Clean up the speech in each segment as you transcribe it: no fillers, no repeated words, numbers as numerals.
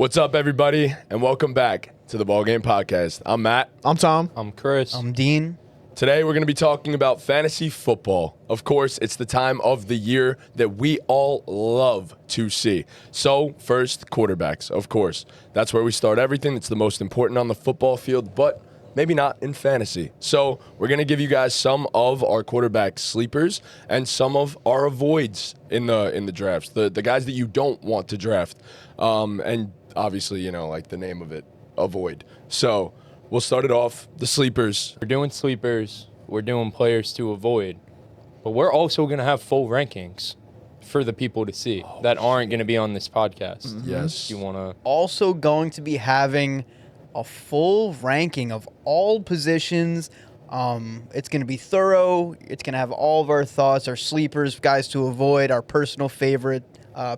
What's up, everybody, and welcome back to the BallGame podcast. I'm Matt. I'm Tom. I'm Chris. I'm Dean. Today, we're going to be talking about fantasy football. Of course, it's the time of the year that we all love to see. So, first, quarterbacks, of course. That's where we start everything. It's the most important on the football field, but maybe not in fantasy. So, we're going to give you guys some of our quarterback sleepers and some of our avoids in the drafts, the guys that you don't want to draft. And obviously, you know, like the name of it, avoid. So, we'll start it off, the sleepers. We're doing sleepers. We're doing players to avoid. But we're also going to have full rankings for the people to see that aren't going to be on this podcast. Mm-hmm. Yes. You want to... Also going to be having a full ranking of all positions. It's going to be thorough. It's going to have all of our thoughts, our sleepers, guys to avoid, our personal favorite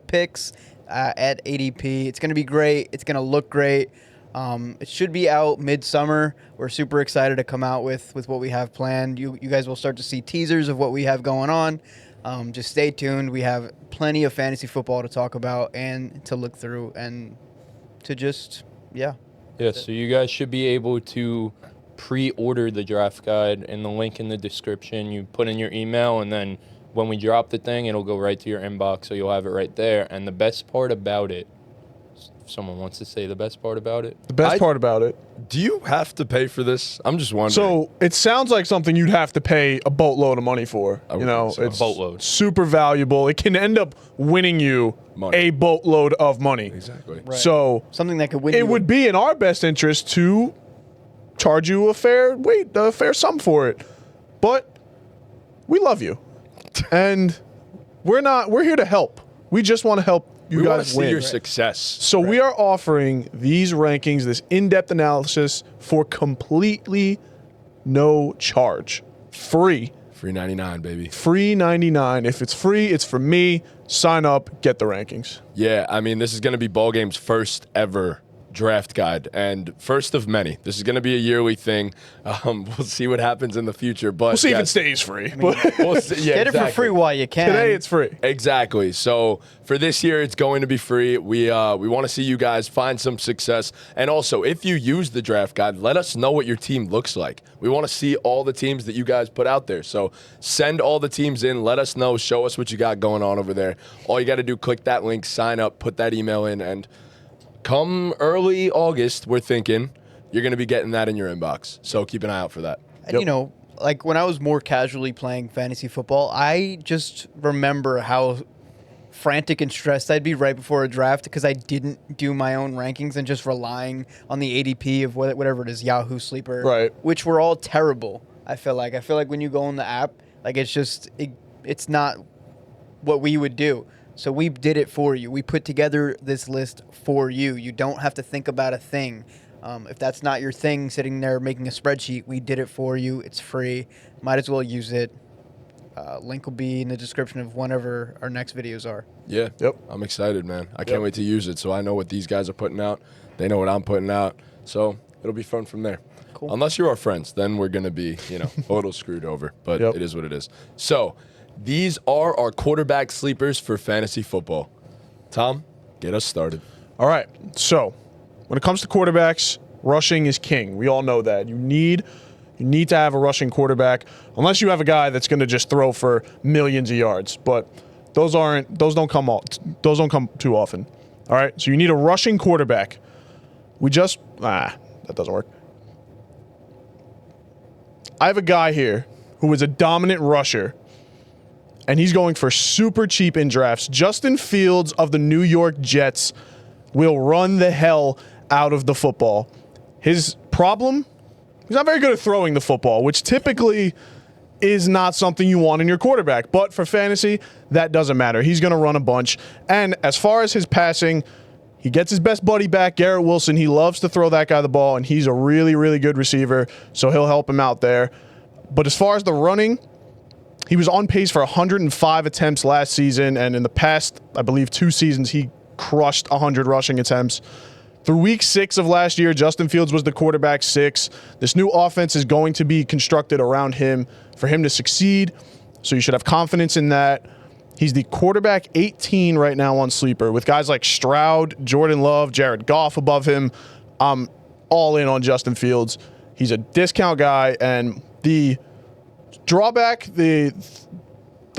picks at ADP. It's going to be great. It's going to look great. It should be out midsummer. We're super excited to come out with what we have planned. You guys will start to see teasers of what we have going on. Just stay tuned. We have plenty of fantasy football to talk about and to look through and to just, Yeah, so you guys should be able to pre-order the draft guide in the link in the description. You put in your email, and then when we drop the thing, it'll go right to your inbox, so you'll have it right there. And the best part about it, if someone wants to say the best part about it. The best part about it. Do you have to pay for this? I'm just wondering. So it sounds like something you'd have to pay a boatload of money for. I would You know, think so. it's A boatload. super valuable. It can end up winning you Money. a boatload of money. Exactly. Right. So something that could win it you. would be in our best interest to charge you a fair sum for it. But we love you. And we're here to help. We just want to help you We want to guys see win. your success. So we are offering these rankings, this in-depth analysis for completely no charge. Free. Free 99, baby. Free 99. If it's free, it's for me. Sign up, get the rankings. Yeah, I mean, this is going to be BallGame's first ever draft guide and first of many. This is going to be a yearly thing. We'll see what happens in the future, but We'll see if it yes, stays free. we'll see. Yeah, Get it for exactly. free while you can. Today it's free. Exactly. So for this year, it's going to be free. We want to see you guys find some success. And also, if you use the draft guide, let us know what your team looks like. We want to see all the teams that you guys put out there. So send all the teams in. Let us know. Show us what you got going on over there. All you got to do, click that link, sign up, put that email in, and come early August, we're thinking you're going to be getting that in your inbox. So keep an eye out for that. And, you know, like when I was more casually playing fantasy football, I just remember how frantic and stressed I'd be right before a draft because I didn't do my own rankings and just relying on the ADP of whatever it is, Yahoo Sleeper, Right. which were all terrible. I feel like when you go in the app, like it's not what we would do. So we did it for you. We put together this list for you. You don't have to think about a thing. If that's not your thing, sitting there making a spreadsheet, we did it for you. It's free. Might as well use it. Link will be in the description of whenever our next videos are. Yeah. Yep. I'm excited, man. I can't wait to use it so I know what these guys are putting out. They know what I'm putting out. So it'll be fun from there. Cool. Unless you're our friends, then we're going to be, a little screwed over. But it is what it is. So these are our quarterback sleepers for fantasy football. Tom, get us started. All right. So when it comes to quarterbacks, rushing is king. We all know that. You need to have a rushing quarterback, unless you have a guy that's going to just throw for millions of yards. But those don't come too often. All right. So you need a rushing quarterback. That doesn't work. I have a guy here who is a dominant rusher, and he's going for super cheap in drafts. Justin Fields of the New York Jets will run the hell out of the football. His problem, he's not very good at throwing the football, which typically is not something you want in your quarterback. But for fantasy, that doesn't matter. He's going to run a bunch. And as far as his passing, he gets his best buddy back, Garrett Wilson. He loves to throw that guy the ball, and he's a really, really good receiver, so he'll help him out there. But as far as the running, he was on pace for 105 attempts last season, and in the past, I believe, 2 seasons, he crushed 100 rushing attempts. Through week 6 of last year, Justin Fields was the quarterback 6. This new offense is going to be constructed around him for him to succeed, so you should have confidence in that. He's the quarterback 18 right now on Sleeper with guys like Stroud, Jordan Love, Jared Goff above him. I'm all in on Justin Fields. He's a discount guy, and the drawback, the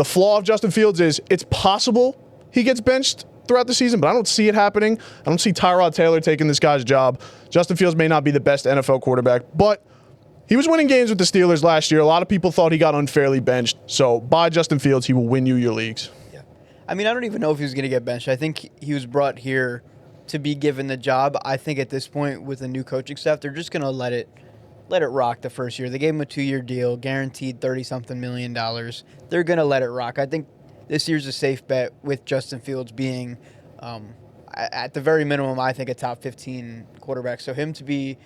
flaw of Justin Fields is it's possible he gets benched throughout the season, but I don't see it happening. I don't see Tyrod Taylor taking this guy's job. Justin Fields may not be the best NFL quarterback, but he was winning games with the Steelers last year. A lot of people thought he got unfairly benched. So buy Justin Fields. He will win you your leagues. Yeah. I mean, I don't even know if he was going to get benched. I think he was brought here to be given the job. I think at this point with the new coaching staff, they're just going to let it rock the first year. They gave him a 2-year deal, guaranteed $30-something million. They're going to let it rock. I think this year's a safe bet with Justin Fields being, at the very minimum, I think a top 15 quarterback. So him to be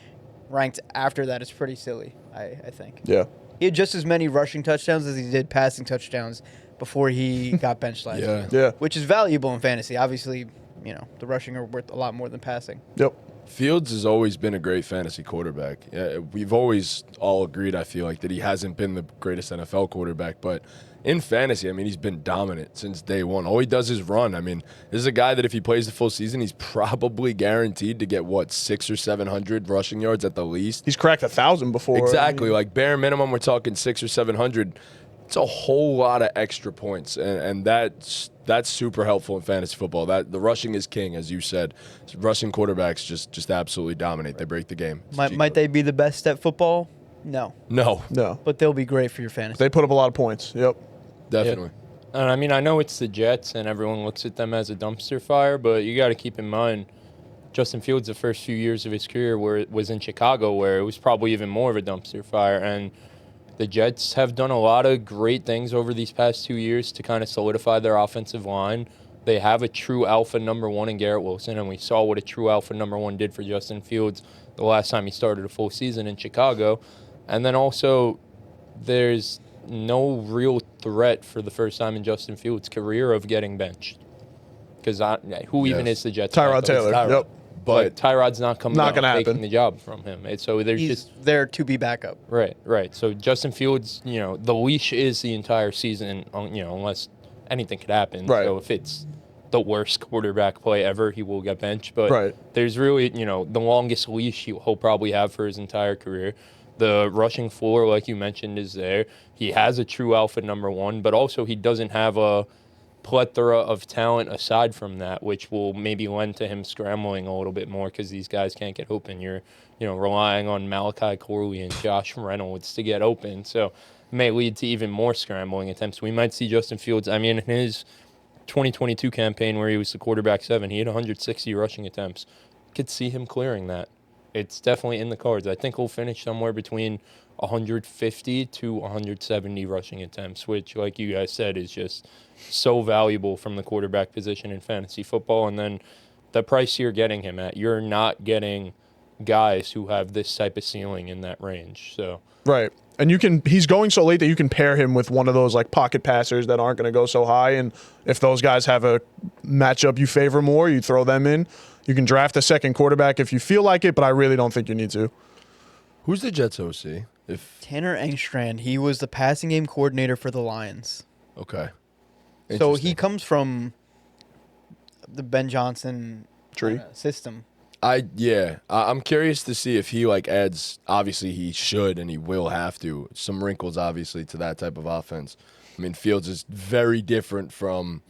ranked after that is pretty silly, I think. Yeah. He had just as many rushing touchdowns as he did passing touchdowns before he got benched last year. Yeah. Which is valuable in fantasy. Obviously, the rushing are worth a lot more than passing. Yep. Fields has always been a great fantasy quarterback. We've always all agreed, I feel like, that he hasn't been the greatest NFL quarterback, but in fantasy, I mean, he's been dominant since day one. All he does is run. I mean, this is a guy that if he plays the full season, he's probably guaranteed to get, 600 or 700 rushing yards at the least. He's cracked 1,000 before. Exactly. Like, bare minimum, we're talking 600 or 700. It's a whole lot of extra points, and that's super helpful in fantasy football. That the rushing is king, as you said. Rushing quarterbacks just absolutely dominate. They break the game. Might they be the best at football? No. No. But they'll be great for your fantasy. They put up a lot of points. Yep. Definitely. Yeah. And I mean, I know it's the Jets, and everyone looks at them as a dumpster fire, but you got to keep in mind, Justin Fields, the first few years of his career was in Chicago, where it was probably even more of a dumpster fire. And the Jets have done a lot of great things over these past 2 years to kind of solidify their offensive line. They have a true alpha number one in Garrett Wilson, and we saw what a true alpha number one did for Justin Fields the last time he started a full season in Chicago. And then also, there's no real threat for the first time in Justin Fields' career of getting benched. Because who even is the Jets? Tyrod Taylor. Tyrod. Yep. But Tyrod's not coming Not out gonna taking happen. the job from him. And so there's He's just there to be backup. right. So Justin Fields, the leash is the entire season, unless anything could happen. Right. So if it's the worst quarterback play ever, he will get benched. But Right. there's really, the longest leash he'll probably have for his entire career. The rushing floor, like you mentioned, is there. He has a true alpha number one, but also he doesn't have a plethora of talent aside from that, which will maybe lend to him scrambling a little bit more because these guys can't get open. You're, relying on Malachi Corley and Josh Reynolds to get open, so it may lead to even more scrambling attempts. We might see Justin Fields. I mean, in his 2022 campaign where he was the quarterback 7, he had 160 rushing attempts. Could see him clearing that. It's definitely in the cards. I think he'll finish somewhere between 150 to 170 rushing attempts, which, like you guys said, is just so valuable from the quarterback position in fantasy football. And then the price you're getting him at, you're not getting guys who have this type of ceiling in that range. So Right. And he's going so late that you can pair him with one of those like pocket passers that aren't going to go so high. And if those guys have a matchup you favor more, you throw them in. You can draft a second quarterback if you feel like it, but I really don't think you need to. Who's the Jets OC? Tanner Engstrand, he was the passing game coordinator for the Lions. Okay. So he comes from the Ben Johnson Tree. System. I'm curious to see if he adds. Obviously, he should and he will have to some wrinkles, obviously, to that type of offense. I mean, Fields is very different from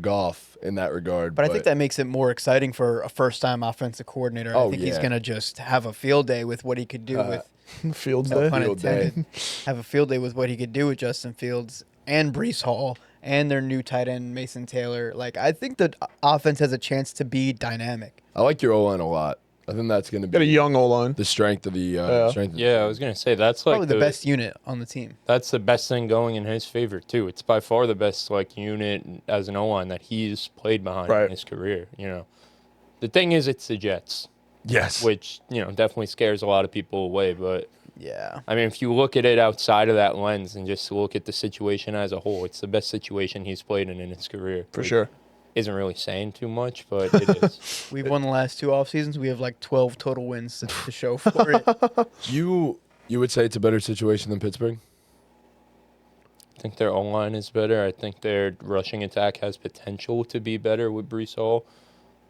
Goff in that regard. But I think that makes it more exciting for a first-time offensive coordinator. I think he's going to just have a field day with what he could do with Fields no day. pun Field intended. Have a field day with what he could do with Justin Fields and Breece Hall and their new tight end Mason Taylor. I think the offense has a chance to be dynamic. I like your O-line a lot. I think that's going to Got a be young O-line. the strength of the strength. yeah, I was gonna say that's like Probably the best unit on the team. That's the best thing going in his favor too. It's by far the best unit as an O-line that he's played behind Right. in his career. The thing is, it's the Jets, Yes. which definitely scares a lot of people away. But Yeah. I mean, if you look at it outside of that lens and just look at the situation as a whole, it's the best situation he's played in his career. For which sure. Isn't really saying too much, but it is. We've won the last 2 off seasons. We have 12 total wins to show for it. You would say it's a better situation than Pittsburgh? think their O-line is better. I think their rushing attack has potential to be better with Breece Hall.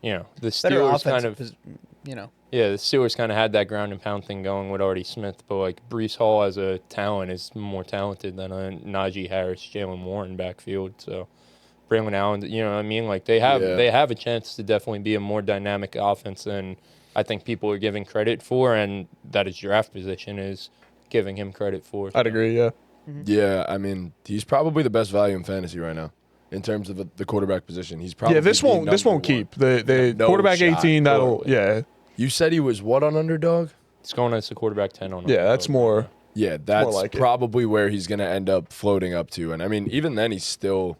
You know, the Better Steelers kind offensive, of, you know. yeah, the Steelers kind of had that ground and pound thing going with Artie Smith, but like Breece Hall as a talent is more talented than a Najee Harris, Jalen Warren backfield. So Braylon Allen, you know what I mean? Like they have a chance to definitely be a more dynamic offense than I think people are giving credit for, and that his draft position is giving him credit for. I'd agree, yeah. Yeah, I mean, he's probably the best value in fantasy right now in terms of the quarterback position. He's probably This the number won't keep. The No quarterback shot, 18, that'll, totally. yeah. You said he was what on underdog? It's going as the quarterback 10 on. Yeah, that's more. Yeah, that's like it. probably where he's going to end up floating up to. And I mean, even then, he's still,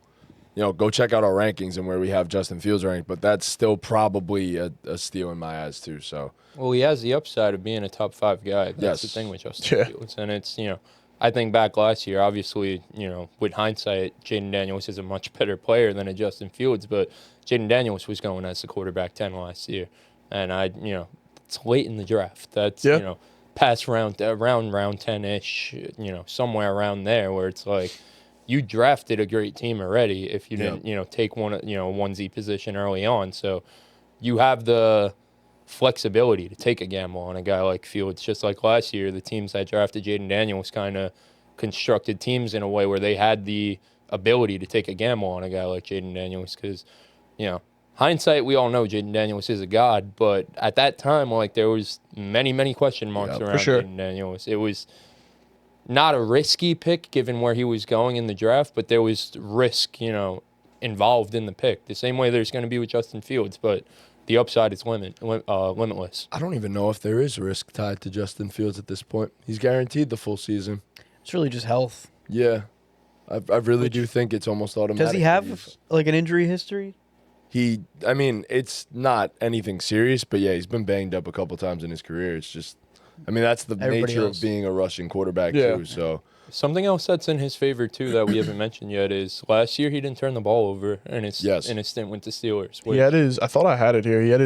you know, go check out our rankings and where we have Justin Fields ranked, but that's still probably a steal in my eyes too. So, Well, he has the upside of being a top 5 guy. That's the Yes. thing with Justin Yeah. Fields. And it's, you know, I think back last year, obviously, you know, with hindsight, Jaden Daniels is a much better player than a Justin Fields, but Jaden Daniels was going as the quarterback 10 last year. And you know, it's late in the draft. That's, Yeah. you know, past round 10-ish, you know, somewhere around there where it's like, you drafted a great team already if you didn't, you know, take onesie position early on. So you have the flexibility to take a gamble on a guy like Fields. Just like last year, the teams that drafted Jaden Daniels kind of constructed teams in a way where they had the ability to take a gamble on a guy like Jaden Daniels because, you know, hindsight, we all know Jaden Daniels is a god, but at that time, like, there was many question marks around sure. Jaden Daniels. It was not a risky pick given where he was going in the draft, but there was risk, you know, involved in the pick. The same way there's going to be with Justin Fields, but the upside is limitless. I don't even know if there is risk tied to Justin Fields at this point. He's guaranteed the full season. It's really just health. Yeah. I really do think it's almost automatic. Does he have like an injury history? I mean, it's not anything serious, but yeah, he's been banged up a couple times in his career. It's just, I mean, that's the Everybody nature else. of being a rushing quarterback Yeah. too. So Something else that's in his favor too that we haven't mentioned yet is last year he didn't turn the ball over in his stint with the Steelers. He had his, I thought I had it here. He had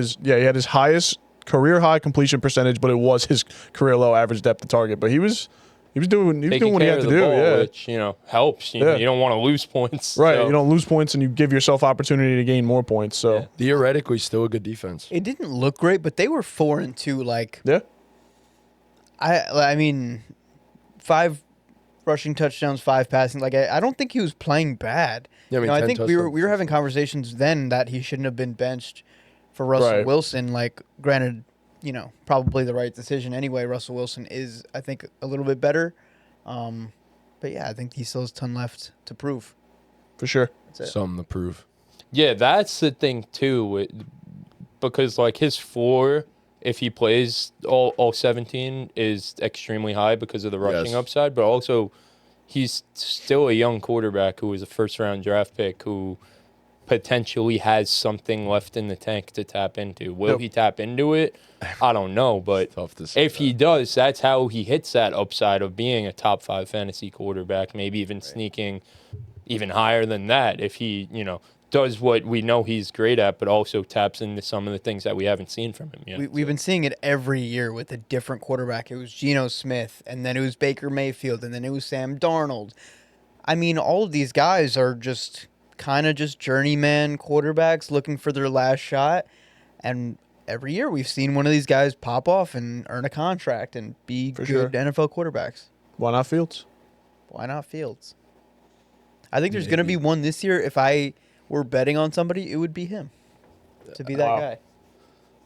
his highest career high completion percentage, but it was his career low average depth of target. But he was doing what he had to do. Ball, Yeah. which, you know, helps. You know, you don't want to lose points. Right. so- You don't lose points and you give yourself opportunity to gain more points. So, Yeah. theoretically, still a good defense. It didn't look great, but they were 4-2. Like yeah. I mean, 5 rushing touchdowns, 5 passing. Like I don't think he was playing bad. Yeah, I mean, I 10 think we were touchdowns. having conversations then that he shouldn't have been benched for Russell Right. Wilson. Like, granted, you know, probably the right decision anyway. Russell Wilson is, I think, a little bit better. But yeah, I think he still has a ton left to prove. For sure. That's it. Something to prove. Yeah, that's the thing too, because like his floor, if he plays all 17, is extremely high because of the rushing Yes. upside. But also, he's still a young quarterback who was a first-round draft pick who potentially has something left in the tank to tap into. Will he tap into it? I don't know, but Tough to say. if he does, that's how he hits that upside of being a top 5 fantasy quarterback, maybe even sneaking even higher than that if he, you know, does what we know he's great at, but also taps into some of the things that we haven't seen from him yet. We've been seeing it every year with a different quarterback. It was Geno Smith, and then it was Baker Mayfield, and then it was Sam Darnold. I mean, all of these guys are just kind of just journeyman quarterbacks looking for their last shot. And every year we've seen one of these guys pop off and earn a contract and be For good sure. NFL quarterbacks. Why not Fields? Why not Fields? I think there's going to be one this year. If I were betting on somebody, it would be him to be that Wow. guy.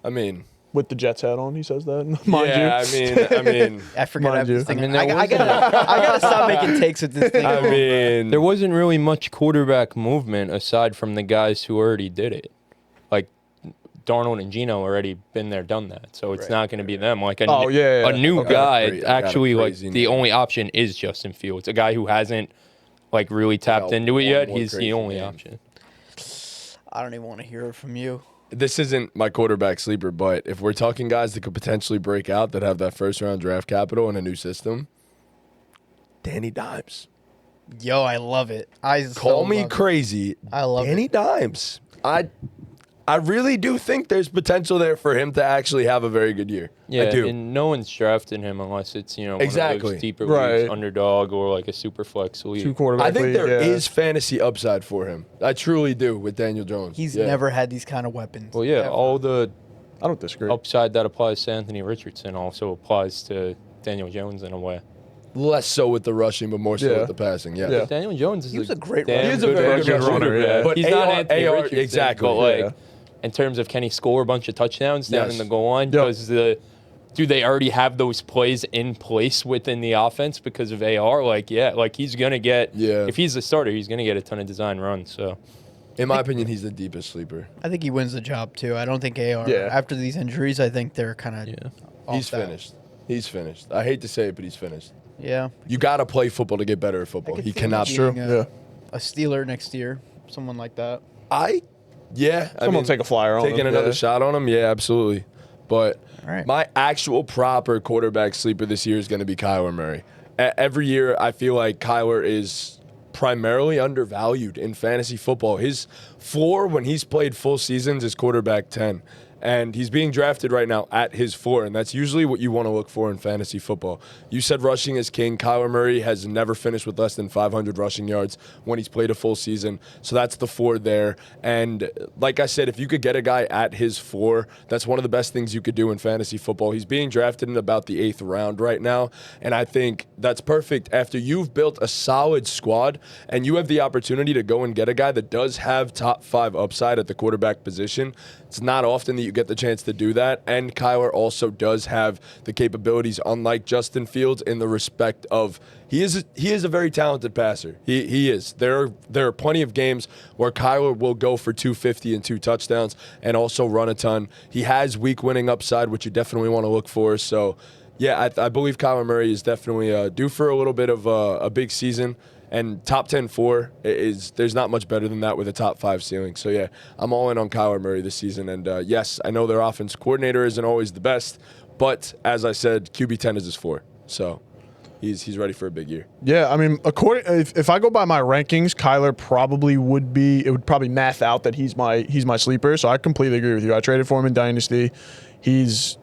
I mean, With the Jets hat on, he says that. Mind you. I mean, I forget Mind I'm you. thinking. I mean, there I gotta stop making takes with this thing. I mean, There wasn't really much quarterback movement aside from the guys who already did it. Like Darnold and Geno already been there, done that. So it's not going to be them. Like a new Okay. guy, Got a actually, like crazy the name. only option is Justin Fields. A guy who hasn't like really tapped Got into it one yet. more He's the crazy only name. option. I don't even want to hear it from you. this isn't my quarterback sleeper, but if we're talking guys that could potentially break out that have that first round draft capital in a new system, Danny Dimes. Yo, I love it. Call me crazy. I love Danny it. Dimes. I I really do think there's potential there for him to actually have a very good year. Yeah, I do. and no one's drafting him unless it's, one of Exactly. those deeper Right. leagues, underdog, or like a super flex league. 2 quarterback I think league, there is yeah. fantasy upside for him. I truly do with Daniel Jones. He's Yeah. never had these kind of weapons. Well, yeah, Ever. all the I don't disagree. upside that applies to Anthony Richardson also applies to Daniel Jones in a way. Less so with the rushing, but more so Yeah. with the passing. Yeah. Yeah. Daniel Jones is He was a great damn runner. He is a very good runner, yeah. But he's not AR Anthony Richardson, exactly. but like Yeah. in terms of can he score a bunch of touchdowns down Yes. in the goal line? Yep. Do they already have those plays in place within the offense because of AR? Like, yeah, like he's gonna get. Yeah. If he's the starter, he's gonna get a ton of design runs. So In my opinion, he's the deepest sleeper. I think he wins the job too. I don't think AR. Yeah. After these injuries, I think they're kind of. Yeah. He's finished. He's finished. I hate to say it, but he's finished. Yeah. You got to play football to get better at football. could He see him cannot. being Yeah. A Steeler next year, someone like that. Yeah. I Someone mean, take a flyer on taking him, another yeah. shot on him. Yeah, absolutely. But All right. my actual proper quarterback sleeper this year is going to be Kyler Murray. Every year, I feel like Kyler is primarily undervalued in fantasy football. His floor when he's played full seasons is quarterback 10. And he's being drafted right now at his floor, and that's usually what you want to look for in fantasy football. You said rushing is king. Kyler Murray has never finished with less than 500 rushing yards when he's played a full season, so that's the floor there. And like I said, if you could get a guy at his floor, that's one of the best things you could do in fantasy football. He's being drafted in about the 8th round right now, and I think that's perfect after you've built a solid squad and you have the opportunity to go and get a guy that does have top 5 upside at the quarterback position. It's not often that you get the chance to do that, and Kyler also does have the capabilities, unlike Justin Fields, in the respect of he is a very talented passer. He is. There are plenty of games where Kyler will go for 250 and 2 touchdowns and also run a ton. He has week winning upside, which you definitely want to look for. So, yeah, I believe Kyler Murray is definitely due for a little bit of a big season. And top 10-4 there's not much better than that with a top 5 ceiling. So, yeah, I'm all in on Kyler Murray this season. And, yes, I know their offense coordinator isn't always the best. But, as I said, QB10 is his floor. So, he's ready for a big year. Yeah, I mean, if I go by my rankings, Kyler probably would be. It would probably math out that he's my sleeper. So I completely agree with you. I traded for him in Dynasty. He's,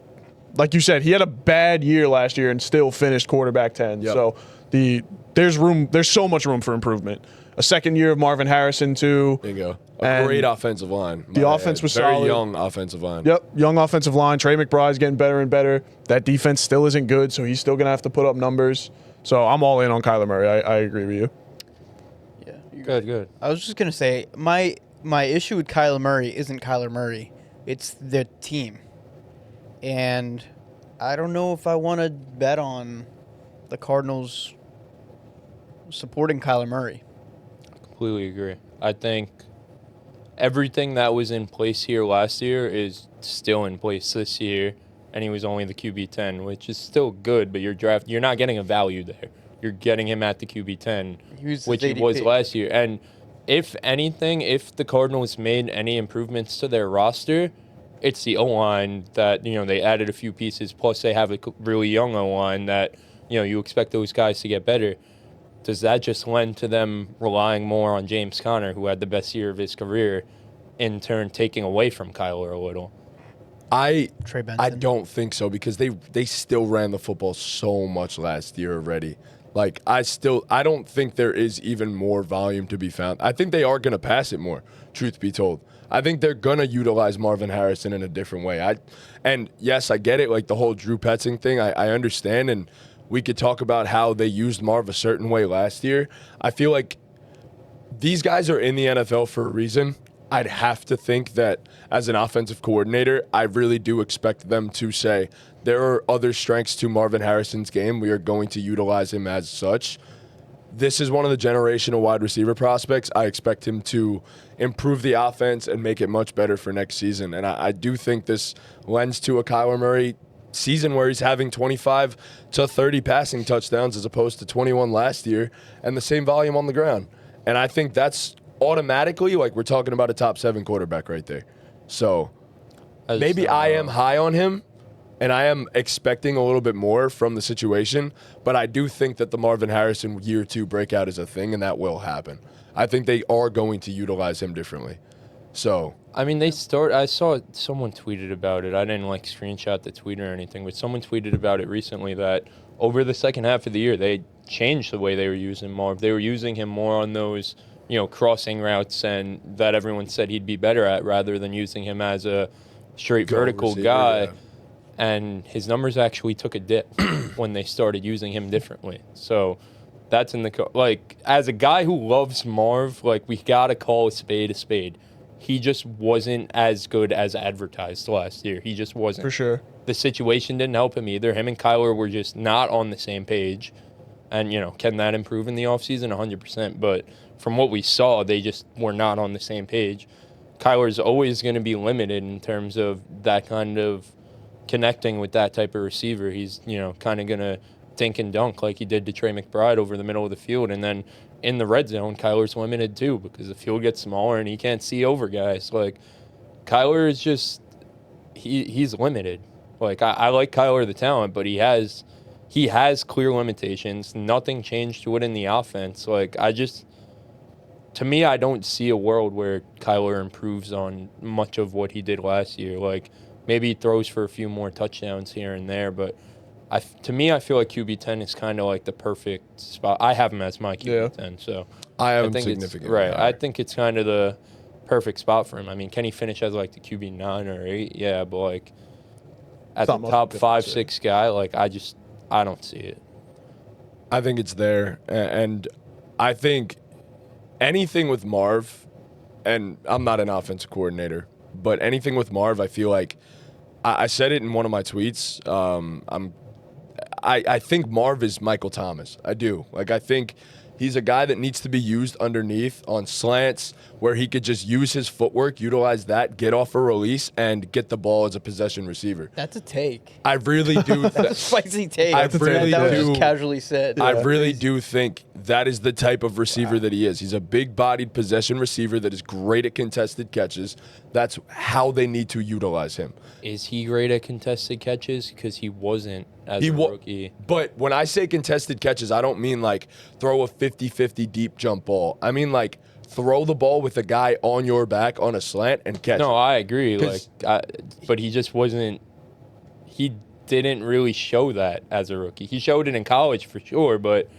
like you said, he had a bad year last year and still finished quarterback 10. Yep. So there's so much room for improvement. A second year of Marvin Harrison too. There you go. And A great offensive line. the offense was very solid. young offensive line. Yep, young offensive line. Trey McBride's getting better and better. That defense still isn't good, so he's still gonna have to put up numbers. So I'm all in on Kyler Murray. I agree with you. Yeah. good. I was just gonna say my issue with Kyler Murray isn't Kyler Murray. It's the team, and I don't know if I want to bet on the Cardinals supporting Kyler Murray. Completely agree. I think everything that was in place here last year is still in place this year, and he was only the QB10, which is still good, but you're not getting a value there. You're getting him at the QB10, which he was last year. And if anything, if the Cardinals made any improvements to their roster, it's the O-line that, they added a few pieces, plus they have a really young O-line that, you expect those guys to get better. Does that just lend to them relying more on James Conner, who had the best year of his career, in turn taking away from Kyler a little? Trey Benson. I don't think so because they still ran the football so much last year already. Like I don't think there is even more volume to be found. I think they are going to pass it more, truth be told. I think they're going to utilize Marvin Harrison in a different way. And yes, I get it, like the whole Drew Petzing thing. I understand, and we could talk about how they used Marv a certain way last year. I feel like these guys are in the NFL for a reason. I'd have to think that as an offensive coordinator, I really do expect them to say, there are other strengths to Marvin Harrison's game. We are going to utilize him as such. This is one of the generational wide receiver prospects. I expect him to improve the offense and make it much better for next season. And I do think this lends to a Kyler Murray season where he's having 25 to 30 passing touchdowns as opposed to 21 last year and the same volume on the ground. And I think that's automatically, like, we're talking about a top 7 quarterback right there. So maybe I am high on him and I am expecting a little bit more from the situation, but I do think that the Marvin Harrison year 2 breakout is a thing and that will happen. I think they are going to utilize him differently. So I mean, I saw someone tweeted about it. I didn't like screenshot the tweet or anything, but someone tweeted about it recently that over the second half of the year, they changed the way they were using Marv. They were using him more on those, crossing routes and that everyone said he'd be better at rather than using him as a straight vertical receiver, guy. yeah. And his numbers actually took a dip when they started using him differently. So that's in the as a guy who loves Marv, we got to call a spade a spade. He just wasn't as good as advertised last year. He just wasn't. For sure. The situation didn't help him either. Him and Kyler were just not on the same page. And, can that improve in the offseason? 100%. But from what we saw, they just were not on the same page. Kyler's always going to be limited in terms of that kind of connecting with that type of receiver. He's, kind of going to dink and dunk like he did to Trey McBride over the middle of the field. And then in the red zone, Kyler's limited too because the field gets smaller and he can't see over guys. Kyler is just he's limited. I like Kyler the talent, but he has clear limitations. Nothing changed to it in the offense. To me, I don't see a world where Kyler improves on much of what he did last year. Maybe he throws for a few more touchdowns here and there, but to me, I feel like QB10 is kind of the perfect spot. I have him as my QB10, so I have him think significantly right. higher. I think it's kind of the perfect spot for him. I mean, can he finish as the QB9 or 8? Yeah, but as a Not much top difference, 5-6 guy, I don't see it. I think it's there, and I think anything with Marv, and I'm not an offensive coordinator, but anything with Marv, I feel like I said it in one of my tweets. I think Marv is Michael Thomas. I do. I think he's a guy that needs to be used underneath on slants where he could just use his footwork, utilize that, get off a release, and get the ball as a possession receiver. That's a take. I really do. That's a spicy take. I really that was do. just casually said. I really do think that is the type of receiver that he is. He's a big-bodied possession receiver that is great at contested catches. That's how they need to utilize him. Is he great at contested catches? Because he wasn't as a rookie. But when I say contested catches, I don't mean throw a 50-50 deep jump ball. I mean throw the ball with a guy on your back on a slant and catch No, it. I agree. But he just wasn't. He didn't really show that as a rookie. He showed it in college for sure, but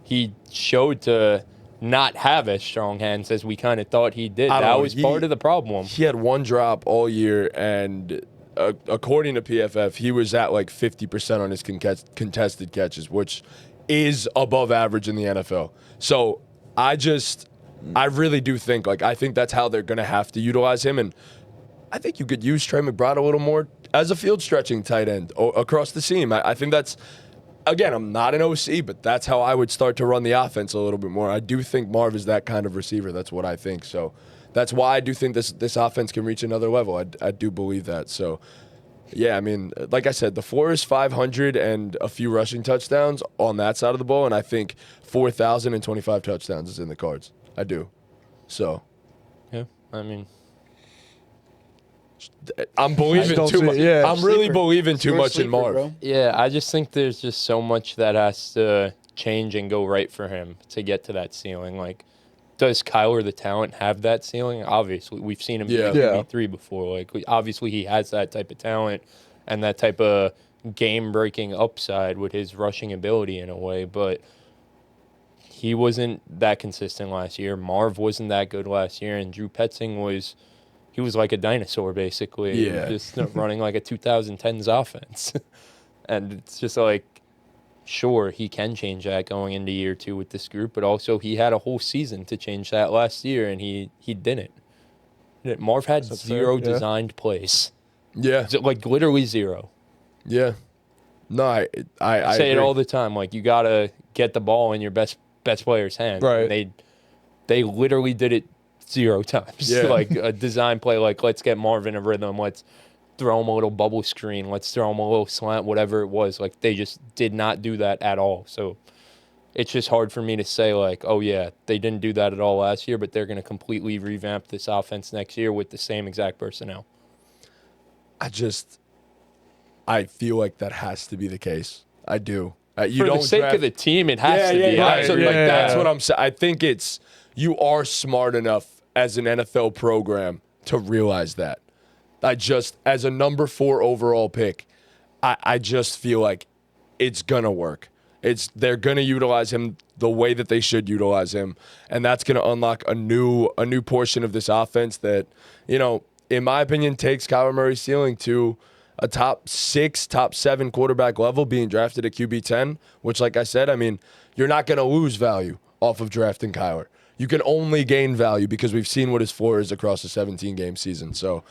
he showed to not have as strong hands as we kind of thought he did. That was part of the problem. He had one drop all year, and according to PFF, he was at 50% on his contested catches, which is above average in the NFL. So I really do think, I think that's how they're going to have to utilize him. And I think you could use Trey McBride a little more as a field stretching tight end across the seam. I think that's, again, I'm not an OC, but that's how I would start to run the offense a little bit more. I do think Marv is that kind of receiver. That's what I think. So that's why I do think this offense can reach another level. I do believe that. So, yeah, I mean, like I said, the floor is 500 and a few rushing touchdowns on that side of the ball, and I think 4,025 touchdowns is in the cards. I do. So. Yeah, I mean. I'm believing too much. Yeah. I'm really believing too much in Marv. Bro. Yeah, I just think there's just so much that has to change and go right for him to get to that ceiling. Does Kyler the talent have that ceiling? Obviously, we've seen him be Yeah. QB3 before. Obviously, he has that type of talent and that type of game-breaking upside with his rushing ability in a way, but he wasn't that consistent last year. Marv wasn't that good last year, and Drew Petzing was like a dinosaur, basically. Yeah. Just running like a 2010s offense. And it's just sure, he can change that going into year 2 with this group, but also he had a whole season to change that last year, and he didn't. Marv had zero fair? Yeah. designed plays. Yeah. Literally zero. Yeah. No, I say it agree. all the time. You got to get the ball in your best player's hands. Right. And they literally did it 0 times. Yeah. A design play, let's get Marvin a rhythm. Let's throw him a little bubble screen. Let's throw him a little slant, whatever it was. They just did not do that at all. So it's just hard for me to say, oh, yeah, they didn't do that at all last year, but they're going to completely revamp this offense next year with the same exact personnel. I feel like that has to be the case. I do. You For don't the sake draft- of the team, it has to be. Yeah, I so, agree. that's what I'm saying. I think you are smart enough as an NFL program to realize that. As a number 4 overall pick, I just feel like it's going to work. They're going to utilize him the way that they should utilize him, and that's going to unlock a new portion of this offense that, in my opinion, takes Kyler Murray's ceiling to a top 6, top 7 quarterback level, being drafted at QB 10, which, like I said, I mean, you're not going to lose value off of drafting Kyler. You can only gain value because we've seen what his floor is across a 17-game season. So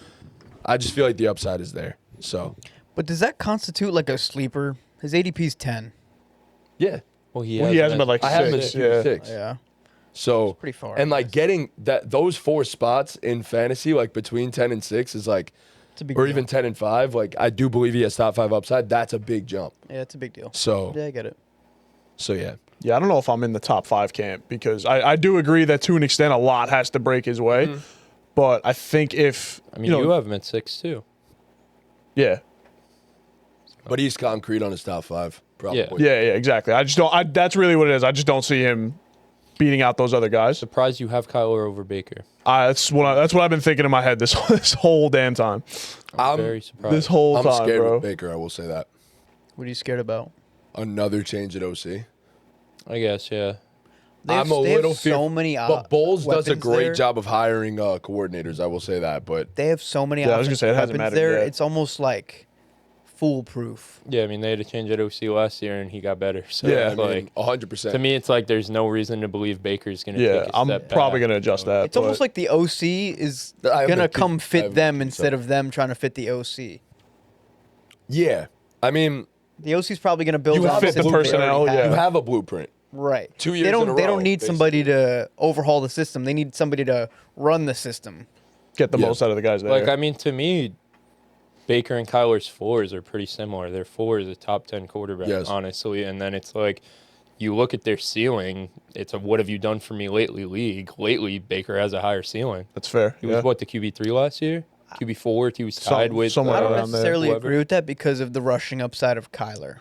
I just feel like the upside is there. So, But does that constitute like a sleeper? His ADP's 10. yeah. Well, He hasn't been like I have him at 6. QB Yeah. 6. Yeah. So pretty far, and I like guess. getting those 4 spots in fantasy, like between 10 and 6, is like, It's a big or deal. even 10 and 5. Like, I do believe he has top 5 upside. That's a big jump. Yeah, it's a big deal. So Yeah, I get it. yeah. Yeah, I don't know if I'm in the top 5 camp because I do agree that to an extent a lot has to break his way. But I think if I mean, you have him at 6 too. yeah. But he's concrete on his top 5, probably. Yeah, exactly. I just don't that's really what it is. I just don't see him beating out those other guys. Surprised you have Kyler over Baker. That's what I've been thinking in my head this whole damn time. I'm very surprised. This whole I'm time, scared bro. with Baker, I will say that. What are you scared about? Another change at OC. I guess, yeah. I'm a little so many but Bowles does a weapons great there. job of hiring coordinators, I will say that. But They have so many Yeah, I was gonna say, it hasn't weapons mattered there. yet. It's almost like foolproof. Yeah, I mean, they had to change at OC last year, and he got better. So, Yeah, I mean, like, 100%. to me, it's like there's no reason to believe Baker's going to Yeah, take a I'm step probably back. gonna adjust that. It's almost like the OC is I have gonna the come I fit have them the- instead of them trying to fit the OC. Yeah. I mean, The OC's probably gonna build You off fit system the they already personnel, have. yeah. you have a blueprint. Right. 2 years They don't. in a They row, don't need somebody to overhaul the system. They need somebody to run the system. get the Yeah. most out of the guys there. Like, I mean, to me, Baker and Kyler's floors are pretty similar. Their floor is a top 10 quarterback, Yes. honestly. And then it's like, you look at their ceiling, it's a what have you done for me lately league. Lately, Baker has a higher ceiling. That's fair. He yeah. was, what, the QB3 last year? QB4, he was Some- tied with. somewhere I don't around there. necessarily whoever. agree with that because of the rushing upside of Kyler.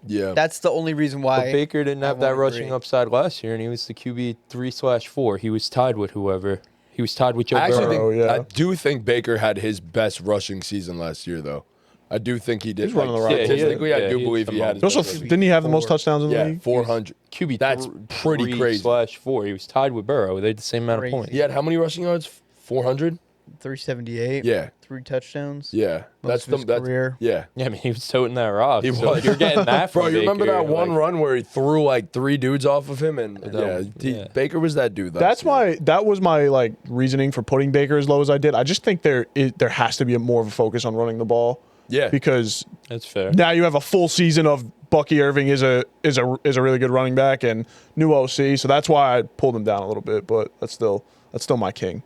Yeah. That's the only reason why. But Baker didn't I have that won't rushing agree. upside last year, and he was the QB3/4. He was tied with whoever. He was tied with Joe I actually Burrow. think, yeah. I do think Baker had his best rushing season last year, though. I do think he did. He's running the right statistically, Yeah, I do he believe had he had his some Also, best rushing. didn't he have the most 4. touchdowns in the Yeah, league? 400. QB That's pretty crazy. /4. He was tied with Burrow. They had the same amount Crazy. of points. He had how many rushing yards? 400? 378. Yeah. 3 touchdowns. Yeah. Most of his career. Yeah. Yeah, I mean, he was toting that rock. He so was. if you're getting that from Bro, you remember Baker, that one like, run where he threw like 3 dudes off of him? And yeah. Baker was that dude. That was my like reasoning for putting Baker as low as I did. I just think there has to be more of a focus on running the ball. Yeah. Because That's fair. now you have a full season of Bucky Irving is a really good running back and new OC, so that's why I pulled him down a little bit. But that's still my king.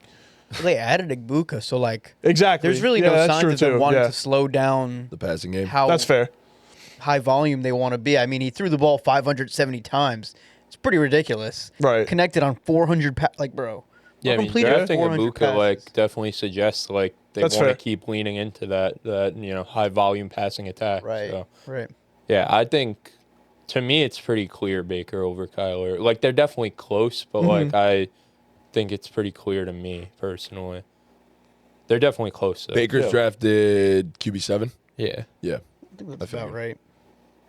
Well, they added Igbuka, so like Exactly. there's really Yeah, no that's signs true of them too. wanting Yeah. to slow down the passing game. how That's fair. high volume they want to be. I mean, he threw the ball 570 times. It's pretty ridiculous. Right. Connected on 400 like bro. Yeah, I mean, completed drafting 400 Ibuka like passes. definitely suggests like they That's want to fair. keep leaning into that high volume passing attack. Right. So, Right. yeah, I think to me it's pretty clear Baker over Kyler. Like they're definitely close, but like I think it's pretty clear to me personally. They're definitely close. Though. Baker's Yeah. drafted QB7. Yeah. Yeah. I think that's I about figured. right.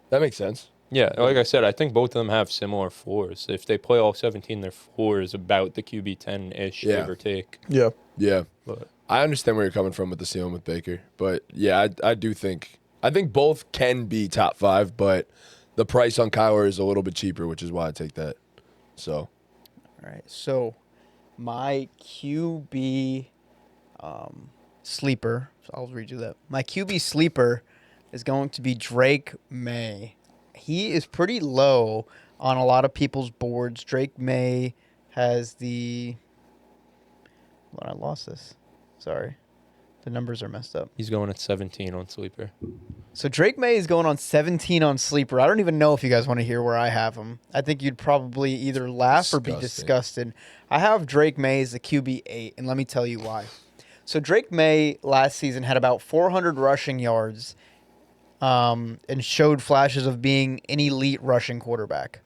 That makes sense. Yeah, like I said, I think both of them have similar floors. If they play all 17, their floor is about the QB 10-ish, Yeah. give or take. Yeah. Yeah. But I understand where you're coming from with the ceiling with Baker. But yeah, I do think both can be top 5, but the price on Kyler is a little bit cheaper, which is why I take that. So All right. So my QB sleeper. So I'll read you that. My QB sleeper is going to be Drake Maye. He is pretty low on a lot of people's boards. Drake Maye has the. Well, I lost this. Sorry. The numbers are messed up. he's going at 17 on Sleeper. So Drake Maye is going on 17 on Sleeper. I don't even know if you guys want to hear where I have him. I think you'd probably either laugh or be Disgusting. disgusted. I have Drake Maye as the QB 8, and let me tell you why. So Drake Maye last season had about 400 rushing yards and showed flashes of being an elite rushing quarterback.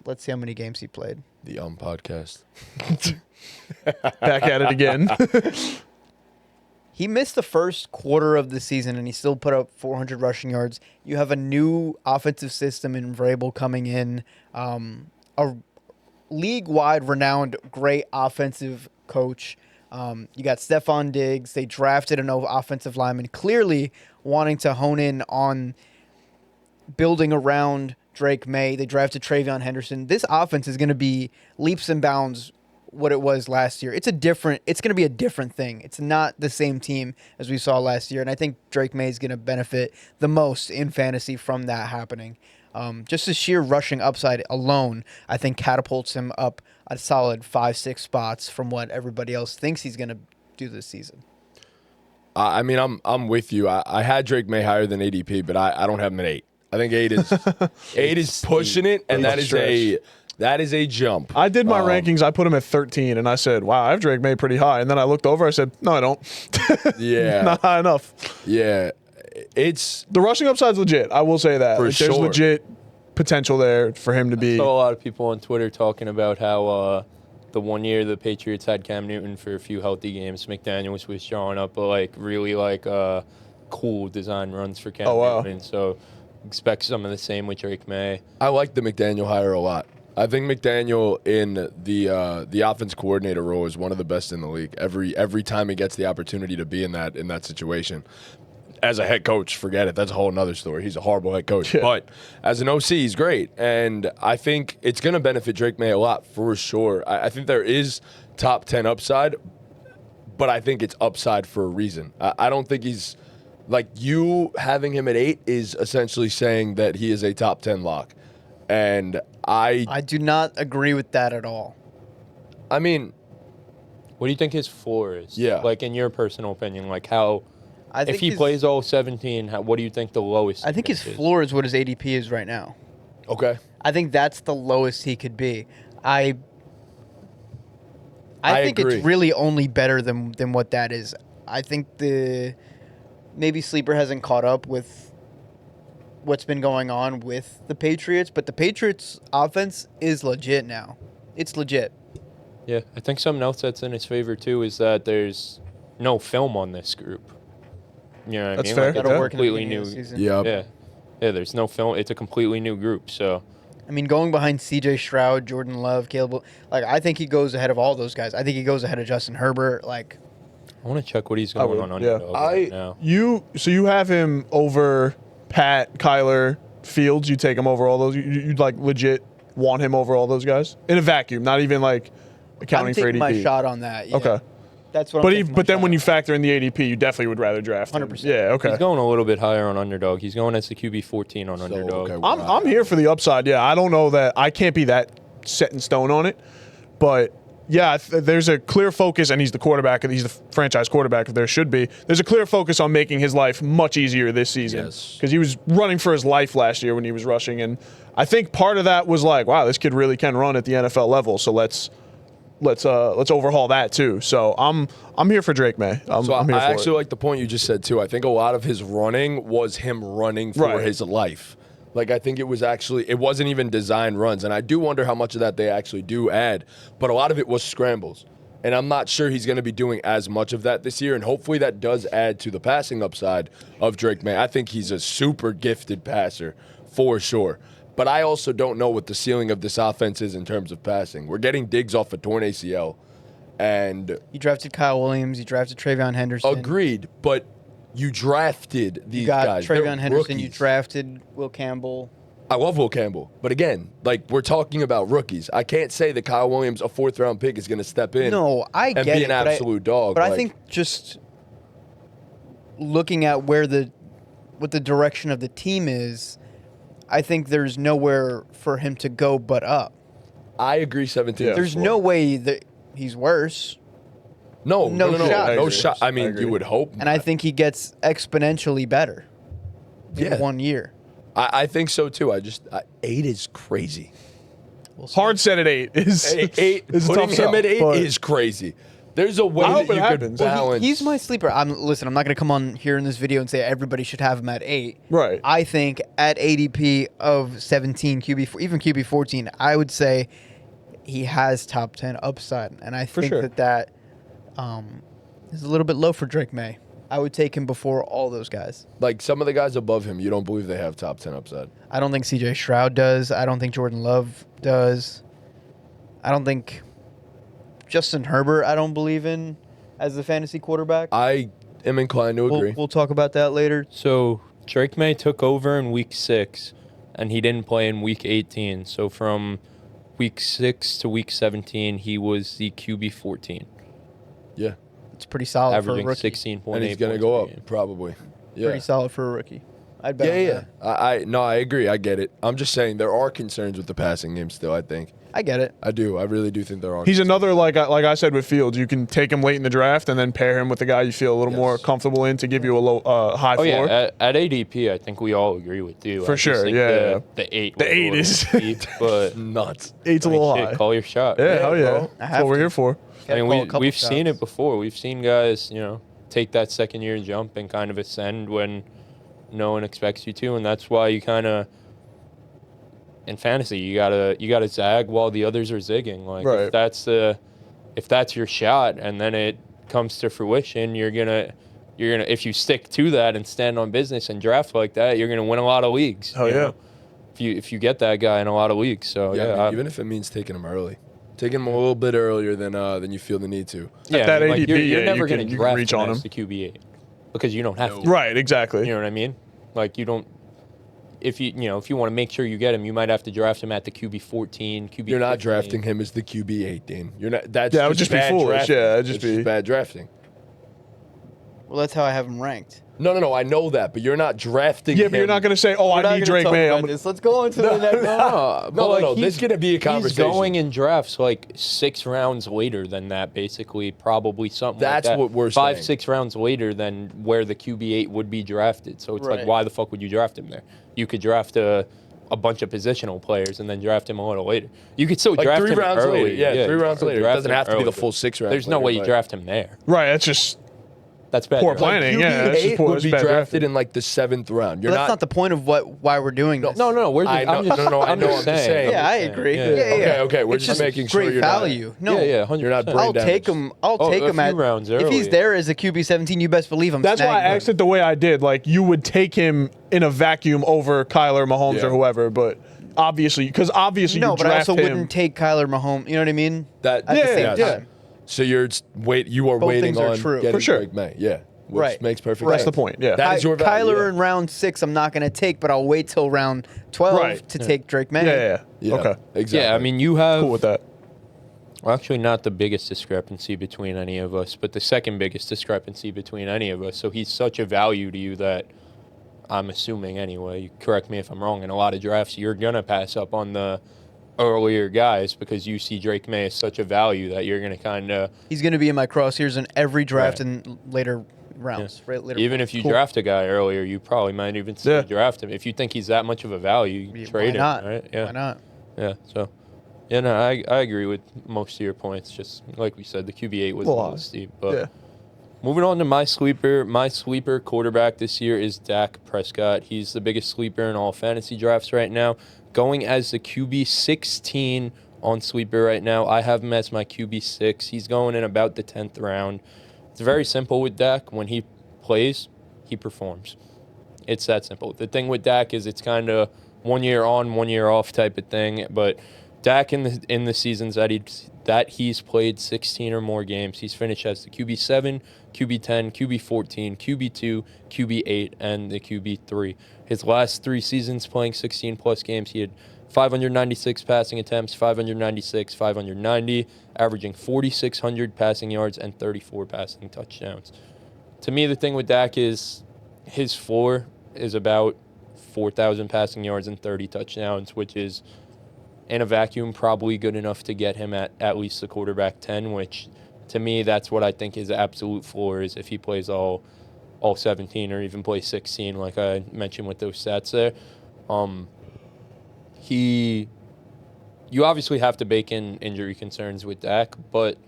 Let's see how many games he played. The podcast. Back at it again. He missed the first quarter of the season, and he still put up 400 rushing yards. You have a new offensive system in Vrabel coming in, a league-wide renowned great offensive coach. You got Stephon Diggs. They drafted an offensive lineman, clearly wanting to hone in on building around Drake Maye. They drafted Travion Henderson. This offense is going to be leaps and bounds what it was last year. It's going to be a different thing. It's not the same team as we saw last year, and I think Drake Maye is going to benefit the most in fantasy from that happening. Just the sheer rushing upside alone, I think, catapults him up a solid 5-6 spots from what everybody else thinks he's going to do this season. I mean, I'm with you. I had Drake Maye higher than ADP, but I don't have him at 8. I think 8 is pushing it, and that is a jump. I did my rankings. I put him at 13, and I said, wow, I have Drake Maye pretty high. And then I looked over. I said, no, I don't. Yeah. Not high enough. Yeah. It's The rushing upside's legit. I will say that. For There's sure. legit potential there for him to be. I saw a lot of people on Twitter talking about how the 1 year the Patriots had Cam Newton for a few healthy games. McDaniels was drawing up really cool design runs for Cam Newton. So expect some of the same with Drake Maye. I like the McDaniel hire a lot. I think McDaniel in the offense coordinator role is one of the best in the league. Every time he gets the opportunity to be in that situation. As a head coach, forget it. That's a whole nother story. He's a horrible head coach. Yeah. But as an OC, he's great. And I think it's going to benefit Drake Maye a lot for sure. I think there is top 10 upside, but I think it's upside for a reason. I don't think he's like you having him at 8 is essentially saying that he is a top 10 lock. And I do not agree with that at all. I mean, what do you think his floor is? Yeah. Like, in your personal opinion, like how, if he plays all 17, what do you think the lowest I think his floor is what his ADP is right now. Okay. I think that's the lowest he could be. I think agree. it's really only better than what that is. I think maybe Sleeper hasn't caught up with what's been going on with the Patriots, but the Patriots offense is legit now. It's legit. Yeah, I think something else that's in his favor too is that there's no film on this group. You know what That's I mean? fair. Like, it's That'll a work in the completely beginning new. of the season. Yeah. Yeah, there's no film. It's a completely new group. So I mean, going behind C.J. Stroud, Jordan Love, Caleb, I think he goes ahead of all those guys. I think he goes ahead of Justin Herbert. I want to check what he's going on yeah. underdog right now. So you have him over Pat, Kyler, Fields. You take him over all those. You'd like legit want him over all those guys in a vacuum, not even like accounting for ADP. I'm taking my shot on that. Yeah. Okay. That's what. But then when you factor in the ADP, you definitely would rather draft him. 100%. Yeah. Okay. He's going a little bit higher on underdog. He's going as the QB 14 on underdog. okay, I'm here for the upside. Yeah, I don't know that I can't be that set in stone on it, but yeah, there's a clear focus, and he's the quarterback. He's the franchise quarterback. If there should be, there's a clear focus on making his life much easier this season. Yes, because he was running for his life last year when he was rushing, and I think part of that was like, wow, this kid really can run at the NFL level. So let's overhaul that too. So I'm here for Drake Maye. I'm here for I it. actually like the point you just said too. I think a lot of his running was him running for his life. Like, I think it wasn't even design runs. And I do wonder how much of that they actually do add. But a lot of it was scrambles. And I'm not sure he's going to be doing as much of that this year. And hopefully that does add to the passing upside of Drake Maye. I think he's a super gifted passer for sure. But I also don't know what the ceiling of this offense is in terms of passing. We're getting Diggs off a torn ACL. And you drafted Kyle Williams. You drafted Travion Henderson. Agreed. But you drafted these guys. You got Travion They're Henderson. rookies. You drafted Will Campbell. I love Will Campbell. But again, we're talking about rookies. I can't say that Kyle Williams, a 4th-round pick, is going to step in I and get be it, an absolute dog. But I think just looking at what the direction of the team is, I think there's nowhere for him to go but up. I agree 17. Yeah. There's no way that he's worse. No shot. shot. I mean, you would hope. And I think he gets exponentially better in 1 year. I think so too. 8 is crazy. Hard set at 8 is 8 is a putting tough sell, him at 8 but- is crazy. There's a way I hope that it you happens. could Well, balance. He's my sleeper. I'm going to not come on here in this video and say everybody should have him at 8. Right. I think at ADP of 17 QB, even QB 14, I would say he has top 10 upside, and I think sure. that is a little bit low for Drake May. I would take him before all those guys. Like some of the guys above him, you don't believe they have top 10 upside. I don't think CJ Stroud does. I don't think Jordan Love does. I don't think Justin Herbert, I don't believe in as the fantasy quarterback. I am inclined to agree. We'll talk about that later. So Drake May took over in week 6, and he didn't play in week 18. So from week 6 to week 17, he was the QB 14, Yeah. It's pretty solid for a averaging rookie. 16.8 And he's going to points go per up, game. probably. Yeah. Pretty solid for a rookie. I'd bet on Yeah. that. No, I agree. I get it. I'm just saying there are concerns with the passing game still, I think. I get it. I do. I really do think there are. He's another, like I said with Fields, you can take him late in the draft and then pair him with the guy you feel a little more Yes. comfortable in to give you a low, high Oh floor. yeah, at ADP, I think we all agree with you. For I just sure, think yeah. The 8. The was a 8 little is- steep, but nuts. Eight's a like, little shit, high. call your shot. Yeah, hell yeah. bro. I That's have what we're to. here for. I mean, Gotta call a couple we've seen shots. it before. We've seen guys, take that second year jump and kind of ascend when no one expects you to, and that's why you kind of in fantasy you gotta zag while the others are zigging. Like Right. if that's your shot and then it comes to fruition, you're gonna if you stick to that and stand on business and draft like that, you're gonna win a lot of leagues. Hell you yeah. know? If you get that guy in a lot of leagues, so Yeah, yeah, I mean, even if it means taking him early. Taking him a little bit earlier than you feel the need to. yeah, that I mean, like, ADP, you're yeah, never you gonna can draft reach him on as him. the QB8 because you don't have No. to. Right, exactly. You know what I mean? Like you don't. If you want to make sure you get him, you might have to draft him at the QB 14, QB. You're not 15. drafting him as the QB8, Dean. You're not. That's Yeah, it would just be bad foolish. drafting. Yeah, it'd just It's be- bad drafting. Well, that's how I have him ranked. No. I know that, but you're not drafting. Yeah, but you're not going to say, oh, I need Drake May. I'm Let's go into the next. No. This is gonna be a conversation. He's going in drafts like 6 rounds later than that, basically, probably something. That's like that. what we're 5, saying. 6 rounds later than where the QB8 would be drafted. So it's Right. like, why the fuck would you draft him there? You could draft a bunch of positional players and then draft him a little later. You could still like draft 3 him rounds early. later. Yeah, 3 you rounds could later. It draft doesn't him have to be the early. full 6 rounds. There's no later, way you but draft him there. right, that's just That's bad. Poor drafting. planning. Yeah, that's just QB8 poor. would It's be bad drafted drafting. in like the 7th round. You're But that's not the point of why we're doing this. No. I know. I'm just, No, I I'm know. just I'm just saying. saying. Yeah, I I'm just agree. saying. Yeah. Okay. We're It's just making great sure you're not. value. No, Yeah, 100%. You're not brain I'll take damaged. him. I'll Oh, take a him few at rounds if he's early. there as a QB 17. You best believe I'm. That's why I snagging him. asked it the way I did. Like, you would take him in a vacuum over Kyler, Mahomes, Yeah. or whoever, but obviously No, you but I draft also him. wouldn't take Kyler Mahomes. You know what I mean? That At the same yeah. time. So you are Both waiting things are on true. getting For sure. Drake May. Yeah. Which Right. makes perfect That's sense. the point. Yeah. That is your value. Kyler yeah. in round 6, I'm not going to take, but I'll wait till round 12 Right. to take Drake May. yeah. Yeah, Okay. Exactly. Yeah, I mean, you have Cool with that. well, actually not the biggest discrepancy between any of us, but the second biggest discrepancy between any of us. So he's such a value to you that I'm assuming anyway. You correct me if I'm wrong. In a lot of drafts, you're gonna pass up on the earlier guys because you see Drake May as such a value that you're gonna kind of He's going to be in my crosshairs in every draft Right. and later rounds. Right, later even if you Cool. draft a guy earlier, you probably might even still Yeah. draft him if you think he's that much of a value. You trade why not? him, right? Yeah, Why not? yeah. So, yeah, no, I agree with most of your points. Just like we said, the QB8 was a Well, little steep, but. Yeah. Moving on to my sleeper quarterback this year is Dak Prescott. He's the biggest sleeper in all fantasy drafts right now, going as the QB 16 on sleeper right now. I have him as my QB 6. He's going in about the 10th round. It's very simple with Dak. When he plays, he performs. It's that simple. The thing with Dak is it's kind of 1 year on, 1 year off type of thing, but Dak in the seasons that he's played 16 or more games, he's finished as the QB7, QB10, QB14, QB2, QB8, and the QB3. His last 3 seasons playing 16 plus games, he had 596 passing attempts, 596, 590, averaging 4,600 passing yards and 34 passing touchdowns. To me, the thing with Dak is his floor is about 4,000 passing yards and 30 touchdowns, which is in a vacuum probably good enough to get him at least the quarterback 10, which to me that's what I think his absolute floor is if he plays all 17 or even plays 16 like I mentioned with those stats there. You obviously have to bake in injury concerns with Dak, but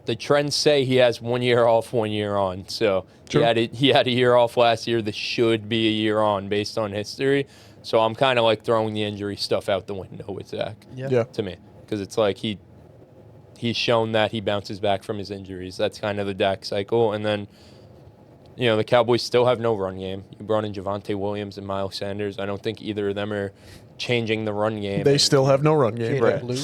the trends say he has 1 year off, 1 year on. So True. he had a year off last year. This should be a year on based on history. So I'm kind of like throwing the injury stuff out the window with Zach. Yeah. To me, because it's like he's shown that he bounces back from his injuries. That's kind of the Dak cycle. And then, the Cowboys still have no run game. You brought in Javonte Williams and Miles Sanders. I don't think either of them are changing the run game. They still have no run game. Jadon Blue.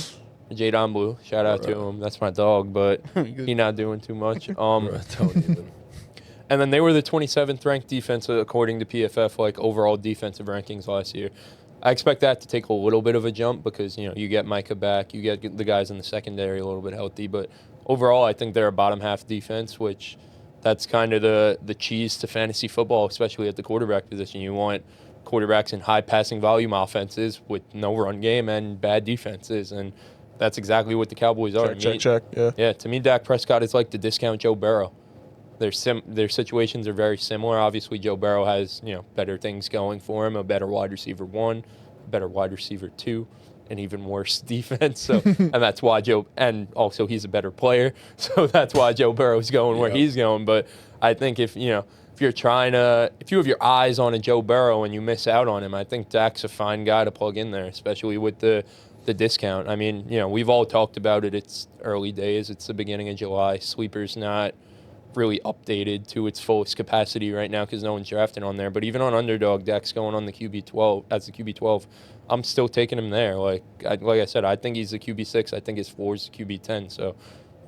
Jadon Blue, shout out to him. That's my dog, but he's not doing too much. Don't even. And then they were the 27th ranked defense according to PFF, like overall defensive rankings last year. I expect that to take a little bit of a jump because, you get Micah back, you get the guys in the secondary a little bit healthy. But overall, I think they're a bottom half defense, which that's kind of the cheese to fantasy football, especially at the quarterback position. You want quarterbacks in high passing volume offenses with no run game and bad defenses. And that's exactly what the Cowboys are. Check. Yeah. Yeah, to me, Dak Prescott is like the discount Joe Burrow. Their situations are very similar. Obviously, Joe Burrow has better things going for him, a better wide receiver 1, a better wide receiver 2, an even worse defense. So, and that's why and also he's a better player. So that's why Joe Burrow's going where he's going. But I think if you have your eyes on a Joe Burrow and you miss out on him, I think Dak's a fine guy to plug in there, especially with the discount. I mean, we've all talked about it. It's early days. It's the beginning of July. Sleeper's not really updated to its fullest capacity right now because no one's drafting on there. But even on Underdog, Dak's going on the QB12 as the QB12. I'm still taking him there. Like I said, I think he's the QB6. I think his floor is the QB10. So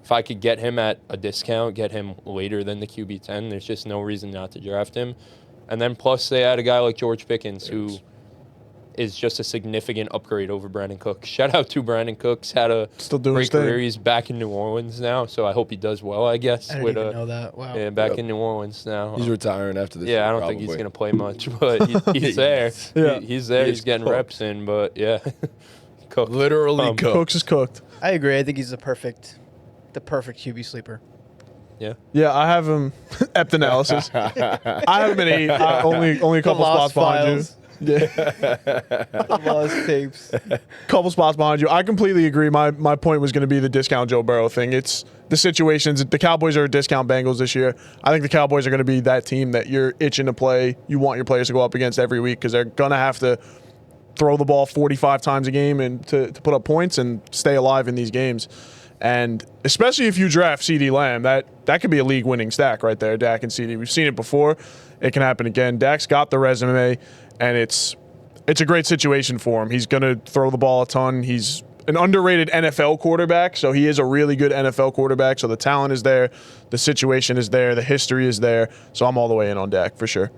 if I could get him at a discount, get him later than the QB10, there's just no reason not to draft him. And then plus they add a guy like George Pickens who is just a significant upgrade over Brandon Cooks. Shout out to Brandon Cooks. Had a Still doing great his thing. career. He's back in New Orleans now, so I hope he does well, I guess. I didn't even know that. Wow. Yeah, back in New Orleans now. He's retiring after this. Yeah, I year, don't think he's probably. going to play much, but he's there. Yeah. He's there. He He's is getting cooked. reps in, but yeah. Cooked. Literally cooked. Cooks is cooked. I agree. I think he's the perfect QB sleeper. Yeah. Yeah, I have him. Ept analysis. I have him at 8. Only a couple lost spots behind you. files. Yeah. Lost tapes. Couple spots behind you. I completely agree. My point was going to be the discount Joe Burrow thing. It's the situations. The Cowboys are discount Bengals this year. I think the Cowboys are going to be that team that you're itching to play. You want your players to go up against every week because they're going to have to throw the ball 45 times a game and to put up points and stay alive in these games. And especially if you draft CeeDee Lamb, that could be a league-winning stack right there, Dak and CeeDee. We've seen it before. It can happen again. Dak's got the resume, and it's a great situation for him. He's going to throw the ball a ton. He's an underrated NFL quarterback, so he is a really good NFL quarterback. So the talent is there. The situation is there. The history is there. So I'm all the way in on Dak for sure.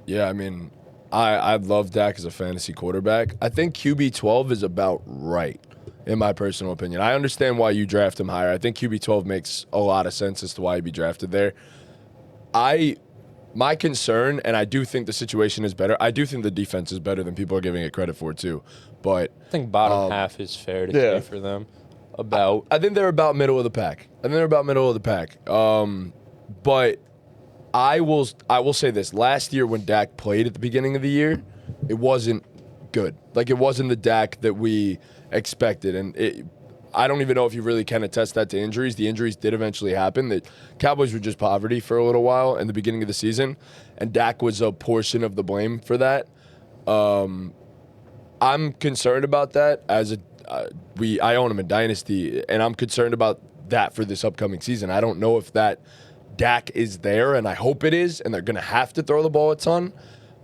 Yeah, I mean, I love Dak as a fantasy quarterback. I think QB12 is about right, in my personal opinion. I understand why you draft him higher. I think QB12 makes a lot of sense as to why he'd be drafted there. My concern, and I do think the situation is better, I do think the defense is better than people are giving it credit for, too. But I think bottom half is fair to yeah. say for them. About. I think they're about middle of the pack. But I will say this. Last year when Dak played at the beginning of the year, it wasn't good. Like, it wasn't the Dak that we expected. And I don't even know if you really can attest that to injuries. The injuries did eventually happen. The Cowboys were just poverty for a little while in the beginning of the season, and Dak was a portion of the blame for that. I'm concerned about that. I own him in Dynasty, and I'm concerned about that for this upcoming season. I don't know if that Dak is there, and I hope it is, and they're going to have to throw the ball a ton.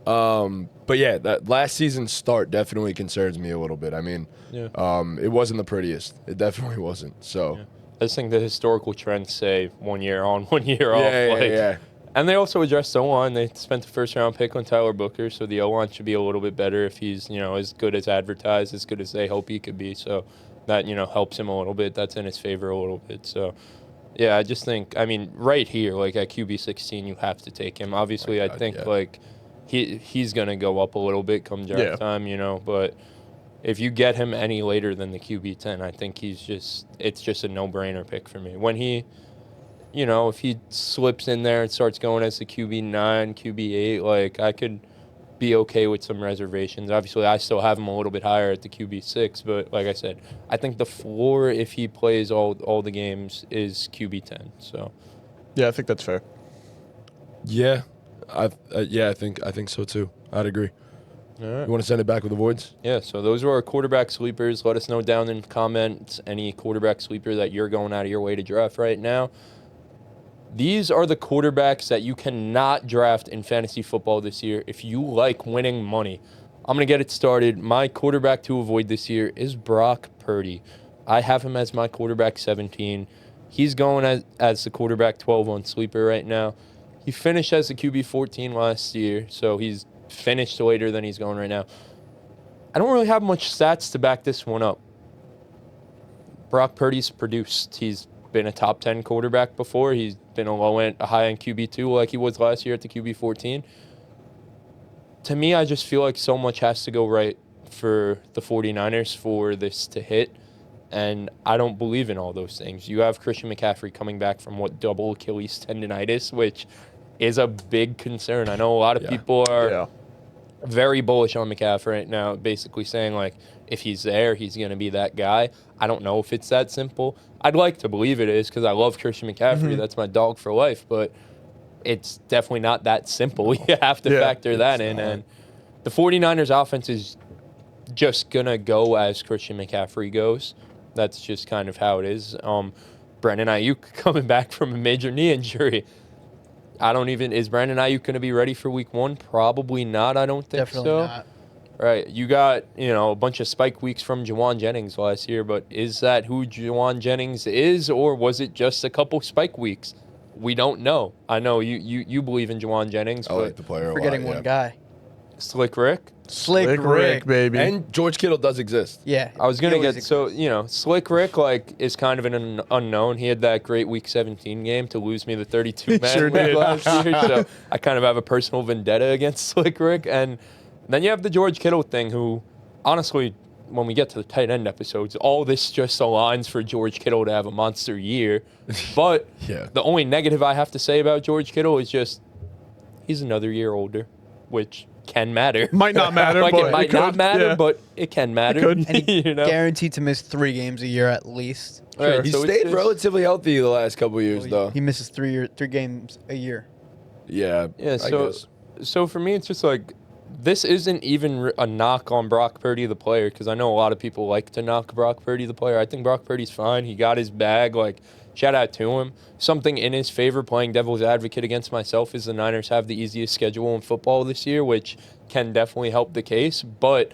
But yeah, that last season's start definitely concerns me a little bit. I mean, it wasn't the prettiest. It definitely wasn't. So I just think the historical trends say 1 year on, 1 year off. Yeah. And they also addressed O-line. They spent the first-round pick on Tyler Booker, so the O-line should be a little bit better if he's, as good as advertised, as good as they hope he could be. So that, helps him a little bit. That's in his favor a little bit. So, yeah, I just think, right here, like at QB16, you have to take him. Obviously, I think, he's going to go up a little bit come draft time, but if you get him any later than the QB10, I think it's just a no-brainer pick for me. When he, if he slips in there and starts going as the QB9, QB8, like I could be okay with some reservations. Obviously, I still have him a little bit higher at the QB6, but like I said, I think the floor, if he plays all the games, is QB10. So, Yeah, I think that's fair. Yeah, I think so too. I'd agree. all right. You want to send it back with the voids? Yeah, so those are our quarterback sleepers. Let us know down in the comments any quarterback sleeper that you're going out of your way to draft right now. These are the quarterbacks that you cannot draft in fantasy football this year if you like winning money. I'm going to get it started. My quarterback to avoid this year is Brock Purdy. I have him as my quarterback 17. He's going as the quarterback 12 on Sleeper right now. He finished as the QB 14 last year, so he's finished later than he's going right now. I don't really have much stats to back this one up. Brock Purdy's produced. He's been a top 10 quarterback before. He's been a high-end QB2 like he was last year at the QB 14. To me, I just feel like so much has to go right for the 49ers for this to hit, and I don't believe in all those things. You have Christian McCaffrey coming back from double Achilles tendonitis, which is a big concern. I know a lot of people are very bullish on McCaffrey right now, basically saying, like, if he's there, he's going to be that guy. I don't know if it's that simple. I'd like to believe it is because I love Christian McCaffrey. That's my dog for life, but it's definitely not that simple. You have to factor that in. And the 49ers offense is just going to go as Christian McCaffrey goes. That's just kind of how it is. Brandon Ayuk coming back from a major knee injury. Is Brandon Ayuk going to be ready for week 1? Probably not. I don't think Definitely so. not. Right. You got, a bunch of spike weeks from Juwan Jennings last year, but is that who Juwan Jennings is, or was it just a couple spike weeks? We don't know. I know you believe in Juwan Jennings, I but like the player a lot. Forgetting one guy. Slick Rick? Slick Rick. baby. And George Kittle does exist. Yeah. I was going to he get, always Slick Rick, is kind of an unknown. He had that great Week 17 game to lose me the 32-man Sure league did. last year, so I kind of have a personal vendetta against Slick Rick. And then you have the George Kittle thing, who, honestly, when we get to the tight end episodes, all this just aligns for George Kittle to have a monster year. But the only negative I have to say about George Kittle is just he's another year older, which can matter. Might not matter, like but it might could, not matter, but it can matter. could. And he guaranteed to miss 3 games a year at least. Right, He so it's stayed just- relatively healthy the last couple of years, though. He misses 3 games a year. Yeah. Yeah, I guess. so for me, it's just like, this isn't even a knock on Brock Purdy, the player, because I know a lot of people like to knock Brock Purdy, the player. I think Brock Purdy's fine. He got his bag. Shout out to him. Something in his favor, playing devil's advocate against myself, is the Niners have the easiest schedule in football this year, which can definitely help the case. But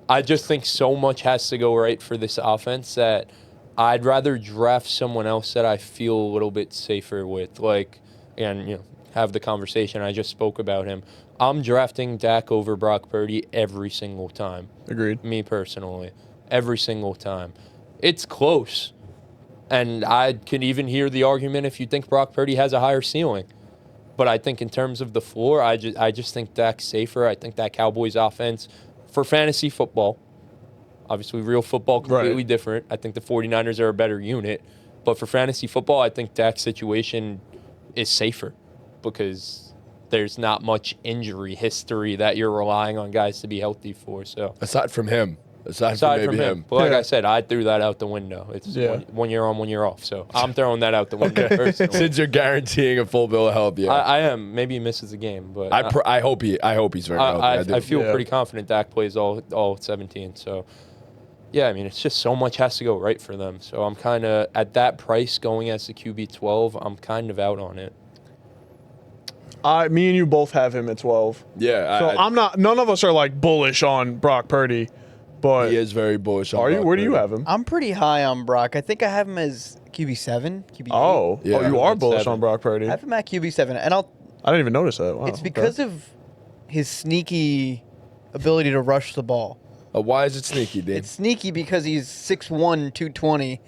I just think so much has to go right for this offense that I'd rather draft someone else that I feel a little bit safer with. Have the conversation. I just spoke about him. I'm drafting Dak over Brock Purdy every single time. Agreed. Me personally. Every single time. It's close. And I can even hear the argument if you think Brock Purdy has a higher ceiling. But I think in terms of the floor, I just think Dak's safer. I think that Cowboys offense, for fantasy football, obviously real football completely different. I think the 49ers are a better unit. But for fantasy football, I think Dak's situation is safer because there's not much injury history that you're relying on guys to be healthy for. So Aside from him. Aside from maybe him. But like I said, I threw that out the window. It's 1 year on, 1 year off. So I'm throwing that out the window personally. Since you're guaranteeing a full bill of health, I am. Maybe he misses a game, but I hope he's very healthy. I feel pretty confident Dak plays all 17. So yeah, I mean, it's just so much has to go right for them. So I'm kind of at that price going as the QB 12. I'm kind of out on it. Me and you both have him at 12. Yeah. So I'm not. None of us are bullish on Brock Purdy, but He is very bullish on are you? Brock Where do you Purdy. have him? I'm pretty high on Brock. I think I have him as QB7, QB8. Oh, Yeah. you are That's bullish 7. on Brock Purdy. I have him at QB7, and I didn't even notice that. Wow, it's because of his sneaky ability to rush the ball. Why is it sneaky, Dean? It's sneaky because he's 6'1", 220.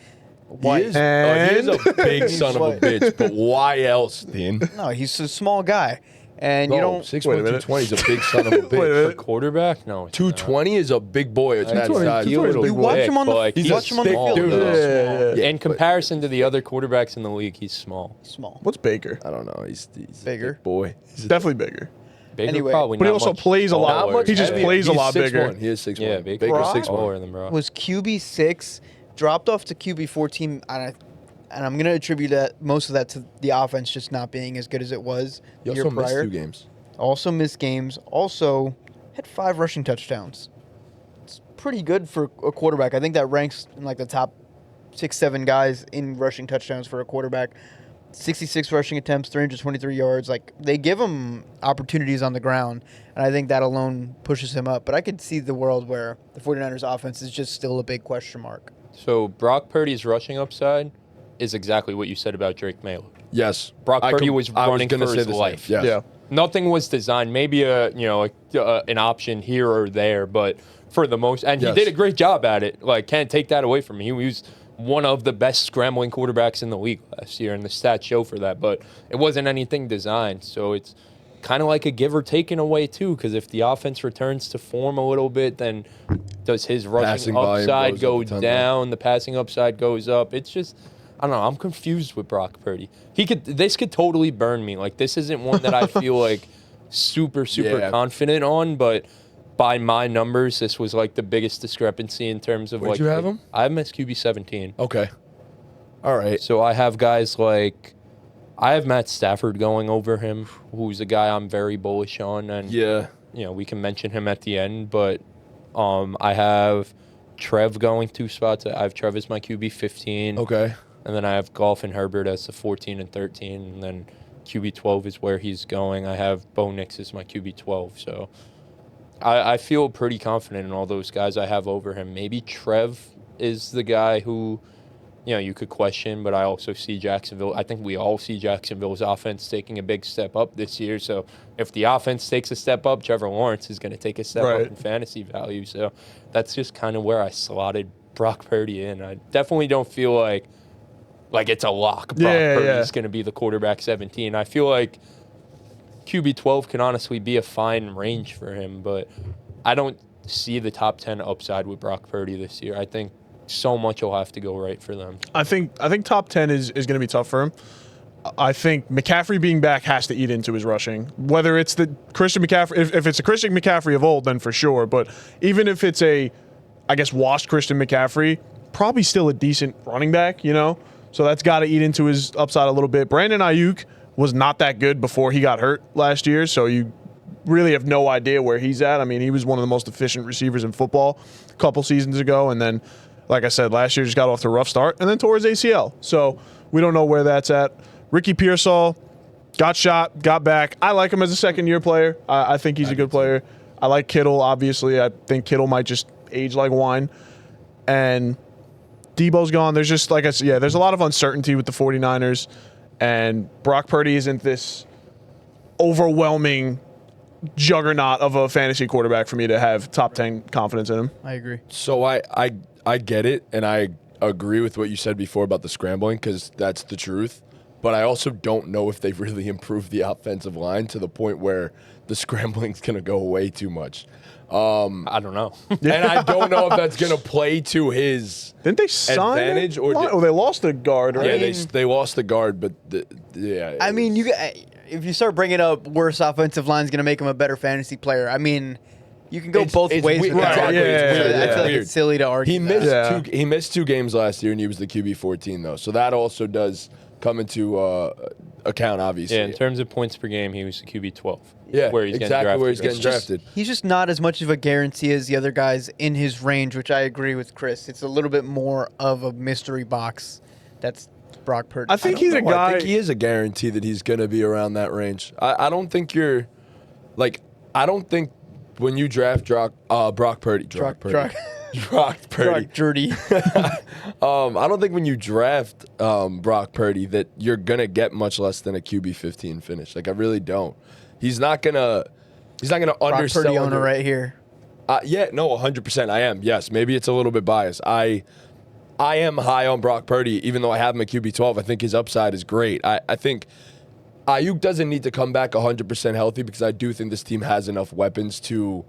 He is a big son of a bitch, but why else, Dean? No, he's a small guy. And you don't... 6'1", Wait a minute. 220 is a big son of a Wait a bitch. minute. Quarterback? No. it's 220 is a big boy. It's that 220 size. is a little You watch big, him on but, the, like, you he's watch a him on the thick field. dude. He's Yeah, small. yeah. In comparison to the other quarterbacks in the league, he's small. Small. What's Baker? I don't know. He's Bigger. a big boy. Definitely bigger. Bigger, Anyway. probably But he not also much plays a lot. taller. He just heavier. plays a He's lot 6'1". bigger. He is 6'1". Yeah, big. Baker's Brock 6'1". Taller than bro. Was QB6, dropped off to QB14, and I'm going to attribute that most of that to the offense just not being as good as it was He the year also missed prior. 2 games. Also missed games. Also had 5 rushing touchdowns. It's pretty good for a quarterback. I think that ranks in like the top 6-7 guys in rushing touchdowns for a quarterback. 66 rushing attempts, 323 yards. Like, they give him opportunities on the ground, and I think that alone pushes him up. But I could see the world where the 49ers offense is just still a big question mark. So Brock Purdy's rushing upside is exactly what you said about Drake Maye. Yes. Brock Purdy was I running gonna for say his the same. life. Yes. Yeah. Nothing was designed. Maybe an option here or there, but for the most, and he Yes. did a great job at it. Like, can't take that away from him. He was one of the best scrambling quarterbacks in the league last year, and the stats show for that. But it wasn't anything designed, so it's kind of like a give or take in a way too. Because if the offense returns to form a little bit, then does his rushing Passing volume upside goes go up a ton, down? The passing upside goes up. It's just, I don't know. I'm confused with Brock Purdy. This could totally burn me. Like, this isn't one that I feel like super Yeah. confident on, but by my numbers, this was like the biggest discrepancy in terms of Where'd like. you have him? I have him as QB 17. Okay. All right. So I have guys like, I have Matt Stafford going over him, who's a guy I'm very bullish on, and Yeah. we can mention him at the end. But I have Trev going 2 spots. I have Trev as my QB 15. Okay. And then I have Goff and Herbert as the 14 and 13. And then QB 12 is where he's going. I have Bo Nix as my QB 12. So I feel pretty confident in all those guys I have over him. Maybe Trev is the guy who, you could question, but I also see Jacksonville. I think we all see Jacksonville's offense taking a big step up this year. So if the offense takes a step up, Trevor Lawrence is going to take a step up in fantasy value. So that's just kind of where I slotted Brock Purdy in. I definitely don't feel like it's a lock. Brock Purdy is going to be the quarterback 17. I feel like QB 12 can honestly be a fine range for him, but I don't see the top 10 upside with Brock Purdy this year. I think so much will have to go right for them. I think top 10 is going to be tough for him. I think McCaffrey being back has to eat into his rushing. Whether it's the Christian McCaffrey, if it's a Christian McCaffrey of old, then for sure. But even if it's washed Christian McCaffrey, probably still a decent running back, So that's got to eat into his upside a little bit. Brandon Ayuk was not that good before he got hurt last year, so you really have no idea where he's at. I mean, he was one of the most efficient receivers in football a couple seasons ago, and then, like I said, last year just got off to a rough start and then tore his ACL. So we don't know where that's at. Ricky Pearsall got shot, got back. I like him as a second-year player. I think he's a good player. I like Kittle, obviously. I think Kittle might just age like wine. And Debo's gone. There's just, like I said, there's a lot of uncertainty with the 49ers. And Brock Purdy isn't this overwhelming juggernaut of a fantasy quarterback for me to have top 10 confidence in him. I agree. So I get it, and I agree with what you said before about the scrambling, because that's the truth. But I also don't know if they've really improved the offensive line to the point where the scrambling's going to go away too much. I don't know. And I don't know if that's going to play to his Didn't they sign advantage. they lost the guard, right? Yeah, they lost the guard, but I mean, if you start bringing up worse offensive lines, going to make him a better fantasy player. I mean, you can go both ways weird. with that. Exactly. It's weird. I feel like Weird. it's silly to argue. He missed 2 games last year, and he was the QB 14 though. So that also does come into account, obviously. Yeah, in terms of points per game, he was the QB 12. Yeah, where he's exactly where he's getting drafted. He's just not as much of a guarantee as the other guys in his range, which I agree with Chris. It's a little bit more of a mystery box. That's Brock Purdy. I think he's a guy. I think he is a guarantee that he's going to be around that range. I don't think you're I don't think when you draft Brock Purdy. Brock Purdy. I don't think when you draft Brock Purdy that you're gonna get much less than a QB 15 finish. Like, I really don't. He's not gonna Brock undersell. Purdy owner right here. Yeah, no, 100%. I am. Yes, maybe it's a little bit biased. I am high on Brock Purdy, even though I have him at QB 12. I think his upside is great. I think Ayuk doesn't need to come back 100% healthy, because I do think this team has enough weapons to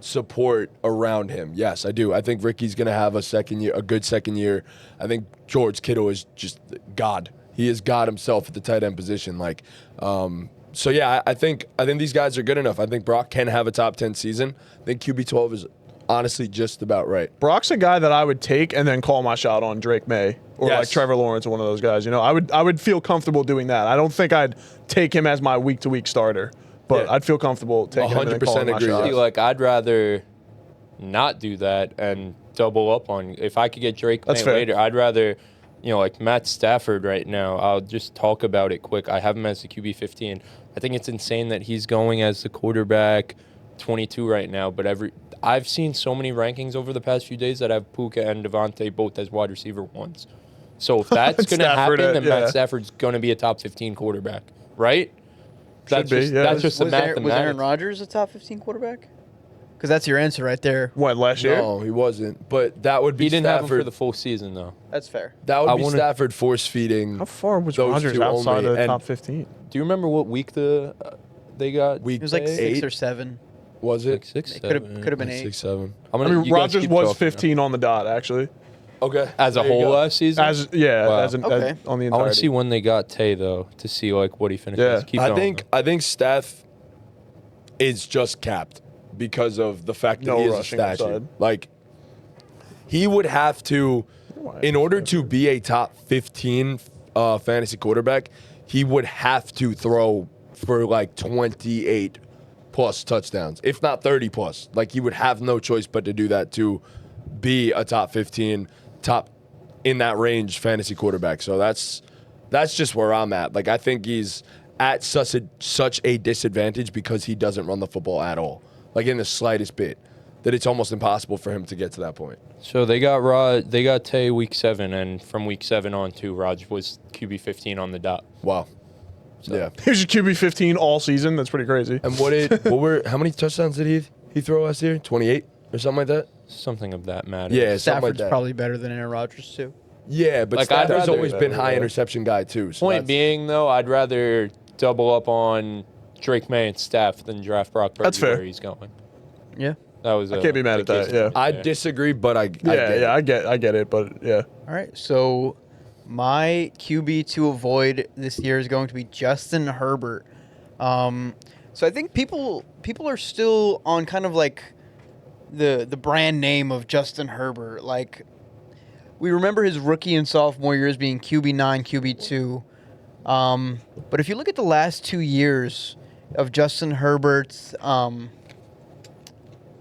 support around him. Yes, I do. I think Ricky's going to have a good second year. I think George Kittle is just God. He is God himself at the tight end position. So yeah, I think these guys are good enough. I think Brock can have a top 10 season. I think QB12 is honestly just about right. Brock's a guy that I would take and then call my shot on Drake May or Yes. like Trevor Lawrence or one of those guys. You know, I would feel comfortable doing that. I don't think I'd take him as my week-to-week starter, but Yeah. I'd feel comfortable taking him and then 100% calling my agree. shot. See, like, I'd rather not do that and double up on. If I could get Drake That's May fair. later, I'd rather, like Matt Stafford right now. I'll just talk about it quick. I have him as the QB 15. I think it's insane that he's going as the quarterback 22 right now. But I've seen so many rankings over the past few days that have Puka and Devontae both as wide receiver ones. So if that's going to Stafford, happen, then yeah. Matt Stafford's going to be a top 15 quarterback, right? Should be, yeah. That's just the Was Aaron mathematics. Rodgers a top 15 quarterback? Because that's your answer right there. What, last year? No, he wasn't. But that would be He didn't have him Stafford. for the full season, though. That's fair. That would I be wanna- Stafford force feeding. How far was Those Rodgers two outside only, of the and- top 15? Do you remember what week they got? Week It was like 8, 6 or 7. was Like it? 6, It could 7. have been 8. 6, 7. I'm I gonna, mean, you guys Rodgers keep was talking. 15 on the dot, actually. Okay. As a There you whole go. last season. Wow. I On the want to entirety. see when they got Tay though to see like what he finishes. Yeah. Keep I going, think Steph is just capped because of the fact that No he is a rushing statue. upside. Like he would have to, in order to be a top 15 fantasy quarterback, he would have to throw for like 28 plus touchdowns, if not 30 plus. Like he would have no choice but to do that to be a top 15, top in that range fantasy quarterback. So that's just where I'm at. Like I think he's at such a disadvantage because he doesn't run the football at all, like in the slightest bit, that it's almost impossible for him to get to that point. So they got Tay week 7, and from week 7 on to Raj was QB 15 on the dot. Wow. Yeah. He was your QB 15 all season. That's pretty crazy. And how many touchdowns did he throw last year? 28 or something like that? Something of that matter. Yeah, something like Stafford's that. probably better than Aaron Rodgers, too. Yeah, but Like, I'd Stafford's rather- always been high Yeah. interception guy too. So Point that's- being though, I'd rather double up on Drake May and Staff than draft Brock Purdy That's fair. where he's going. Yeah. That was. I can't be mad at that, yeah. I disagree, but I get it, but yeah. All right. So my QB to avoid this year is going to be Justin Herbert. So I think people are still on kind of like the brand name of Justin Herbert. Like we remember his rookie and sophomore years being QB9, QB2. But if you look at the last 2 years of Justin Herbert's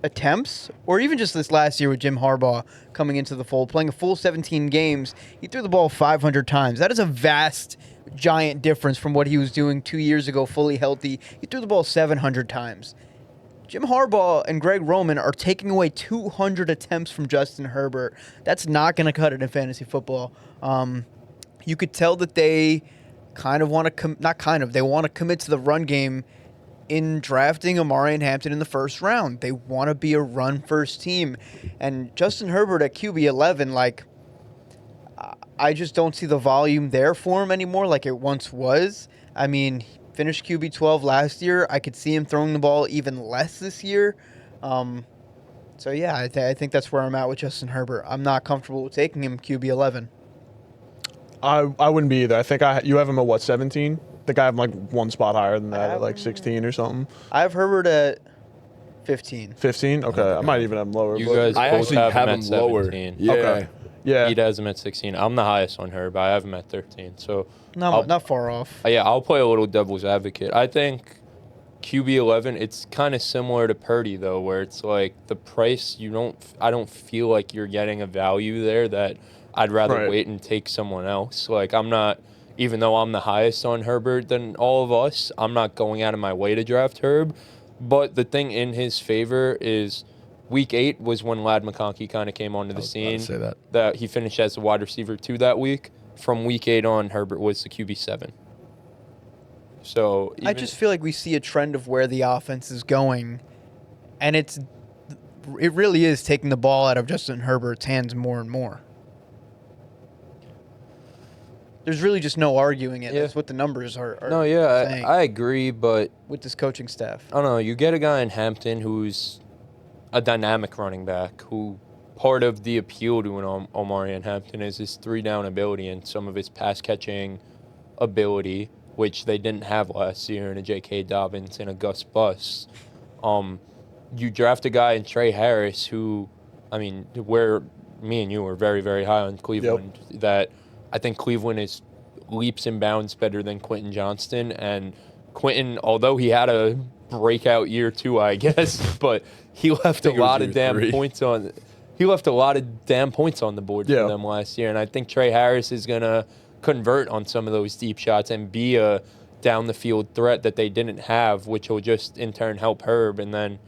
attempts, or even just this last year with Jim Harbaugh coming into the fold, playing a full 17 games, he threw the ball 500 times. That is a vast, giant difference from what he was doing 2 years ago, fully healthy. He threw the ball 700 times. Jim Harbaugh and Greg Roman are taking away 200 attempts from Justin Herbert. That's not going to cut it in fantasy football. You could tell that they kind of want to they want to commit to the run game in drafting Amari and Hampton in the first round. They want to be a run-first team. And Justin Herbert at QB 11, like, I just don't see the volume there for him anymore like it once was. I mean, he finished QB 12 last year. I could see him throwing the ball even less this year. So, yeah, I think that's where I'm at with Justin Herbert. I'm not comfortable with taking him QB 11. I wouldn't be either. I think you have him at what, 17? I think I have him like one spot higher than that, at like 16 or something. I have Herbert at 15. 15? Okay, I might even have him lower. You but- guys I both actually have have him him at lower. 17. Yeah. Okay. Yeah. He has him at 16. I'm the highest on her, but I have him at 13. So Not far off. yeah, I'll play a little devil's advocate. I think QB 11, it's kind of similar to Purdy though, where it's like the price I don't feel like you're getting a value there that I'd rather Right. wait and take someone else. Like I'm not, even though I'm the highest on Herbert than all of us, I'm not going out of my way to draft Herb. But the thing in his favor is week 8 was when Ladd McConkey kind of came onto the was about to scene. say that. That he finished as the wide receiver 2 that week. From week 8 on, Herbert was the QB 7. So I just feel like we see a trend of where the offense is going, and it really is taking the ball out of Justin Herbert's hands more and more. There's really just no arguing it. Yeah. That's what the numbers are no, yeah, saying I agree, but with this coaching staff. I don't know. You get a guy in Hampton who's a dynamic running back who part of the appeal to an Omari in Hampton is his 3-down ability and some of his pass catching ability. which they didn't have last year, and a J.K. Dobbins and a Gus Bus. You draft a guy in Trey Harris who, I mean, where me and you were very, very high on Cleveland, that I think Cleveland is leaps and bounds better than Quentin Johnston. And Quentin, although he had a breakout year too, I guess, but he left a lot of damn points on. He left a lot of damn points on the board for them last year, and I think Trey Harris is gonna convert on some of those deep shots and be a down the field threat that they didn't have, which will just in turn help Herb. And then,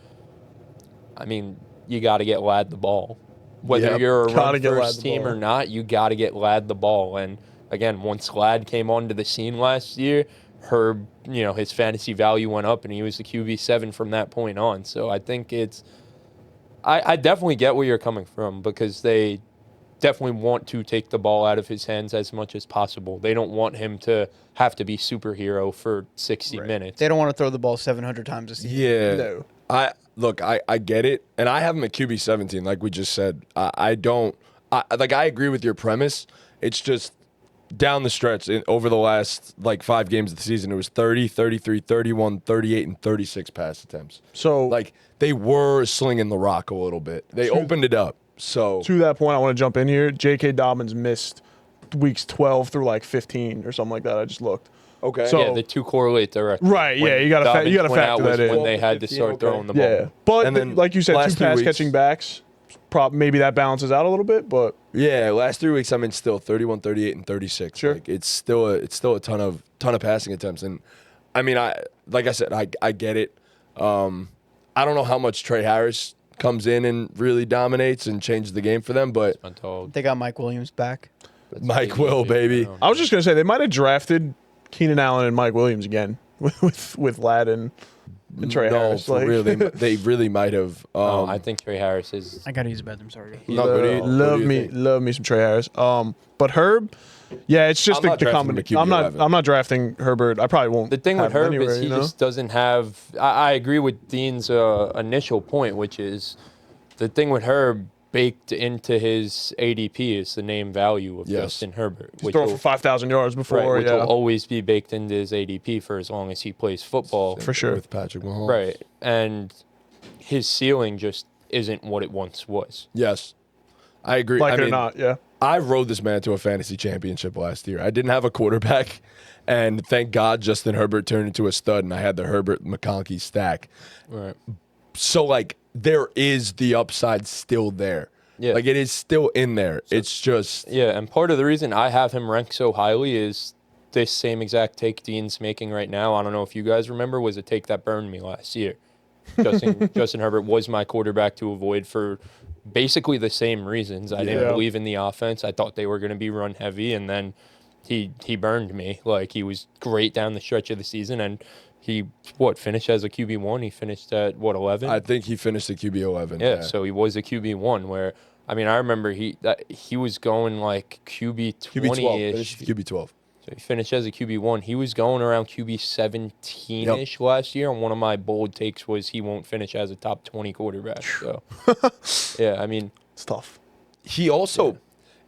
I mean, you got to get Ladd the ball, whether you're a run first team or not. You got to get Ladd the ball, and again, once Ladd came onto the scene last year, Herb, you know, his fantasy value went up, and he was the QB7 from that point on. So I think it's, I definitely get where you're coming from, because they definitely want to take the ball out of his hands as much as possible. They don't want him to have to be superhero for 60 minutes. They don't want to throw the ball 700 times a season. Yeah. No. I get it, and I have him at QB 17, like we just said. I agree with your premise. It's just down the stretch over the last 5 games of the season, it was 30, 33, 31, 38, and 36 pass attempts. So they were slinging the rock a little bit. They opened it up. So to that point, I want to jump in here. J.K. Dobbins missed weeks 12 through 15 or something like that. I just looked. Okay. So, yeah, the two correlate directly. Right. Yeah, you got to factor that in. When they had to start throwing the ball. Yeah, but And then like you said, last 2 pass 3 weeks- catching backs. Maybe that balances out a little bit, but yeah, last 3 weeks, I mean, still 31, 38, and 36. Sure. It's still a ton of passing attempts, and I mean, I get it. I don't know how much Trey Harris comes in and really dominates and changes the game for them, but They got Mike Williams back. Mike will, baby. I was just gonna say they might have drafted Keenan Allen and Mike Williams again with Ladd and Trey Harris. For real, they really might have. I think Trey Harris is. I gotta use the bathroom. Sorry. Love me some Trey Harris. But Herb, yeah, it's just the combination. I'm not drafting Herbert. I probably won't. The thing with have him Herb anywhere, is he just doesn't have. I agree with Dean's initial point, which is the thing with Herb baked into his ADP is the name value of Justin Herbert. He's thrown for 5,000 yards before. Which will always be baked into his ADP for as long as he plays football. For sure. With Patrick Mahomes. Right. And his ceiling just isn't what it once was. Yes. I agree. Like it or not, yeah. I rode this man to a fantasy championship last year. I didn't have a quarterback, and thank God Justin Herbert turned into a stud, and I had the Herbert McConkey stack. Right. So, there is the upside still there. Yeah. It is still in there. It's just... Yeah, and part of the reason I have him ranked so highly is this same exact take Dean's making right now. I don't know if you guys remember, was a take that burned me last year. Justin Herbert was my quarterback to avoid for basically the same reasons. I didn't believe in the offense. I thought they were going to be run heavy, and then he burned me. He was great down the stretch of the season, and he finished as a QB1? He finished at 11? I think he finished at QB 11. Yeah, so he was a QB1 where I rember he was going QB 20-ish. QB 12. So he finished as a QB1. He was going around QB 17-ish last year, and one of my bold takes was he won't finish as a top 20 quarterback. So yeah, it's tough. He also,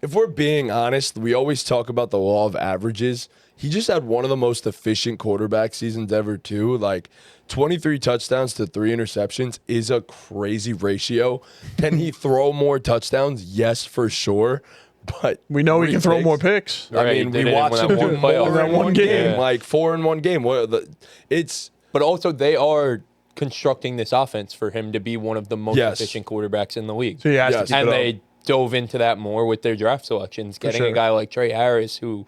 if we're being honest, we always talk about the law of averages. He just had one of the most efficient quarterback seasons ever, too. 23 touchdowns to 3 interceptions is a crazy ratio. Can he throw more touchdowns? Yes, for sure. But we know he can throw more picks. We watched him do more in one game. 4 in one game. But also, they are constructing this offense for him to be one of the most efficient quarterbacks in the league. So he has to keep it up. They dove into that more with their draft selections, getting a guy like Trey Harris who...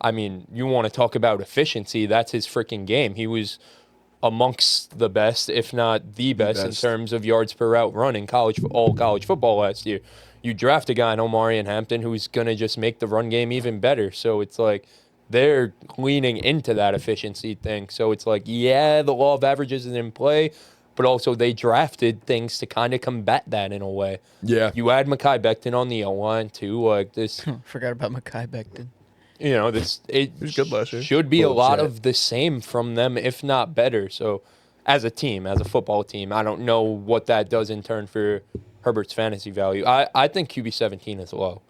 you want to talk about efficiency, that's his freaking game. He was amongst the best, if not the best, in terms of yards per route run in college football last year. You draft a guy in Omari and Hampton who's going to just make the run game even better. So it's they're leaning into that efficiency thing. So it's the law of averages is in play, but also they drafted things to kind of combat that in a way. Yeah. You add Mekhi Becton on the O-line too. Forgot about Mekhi Becton. It good last year. should be a lot of the same from them, if not better. So, as a team, as a football team, I don't know what that does in turn for Herbert's fantasy value. I think QB 17 is low.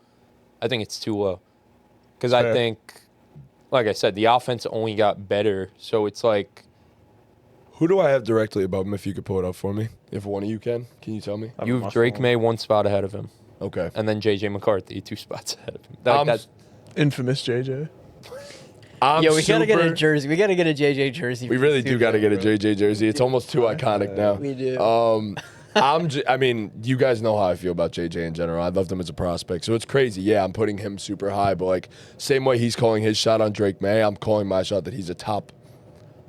I think it's too low. Because I think, like I said, the offense only got better. So it's like, Who do I have directly above him? If you could pull it up for me, if one of you can you tell me? you have Drake May 1 spot ahead of him, Okay. and then JJ McCarthy 2 spots ahead of him. That's Infamous JJ. I'm Yeah, we gotta get a super- jersey. We gotta get a JJ jersey. We for really the do got to studio, get a bro. JJ jersey. It's almost too iconic now. We do. I mean, you guys know how I feel about JJ in general. I loved him as a prospect. So it's crazy. Yeah, I'm putting him super high, but like same way he's calling his shot on Drake May, I'm calling my shot that he's a top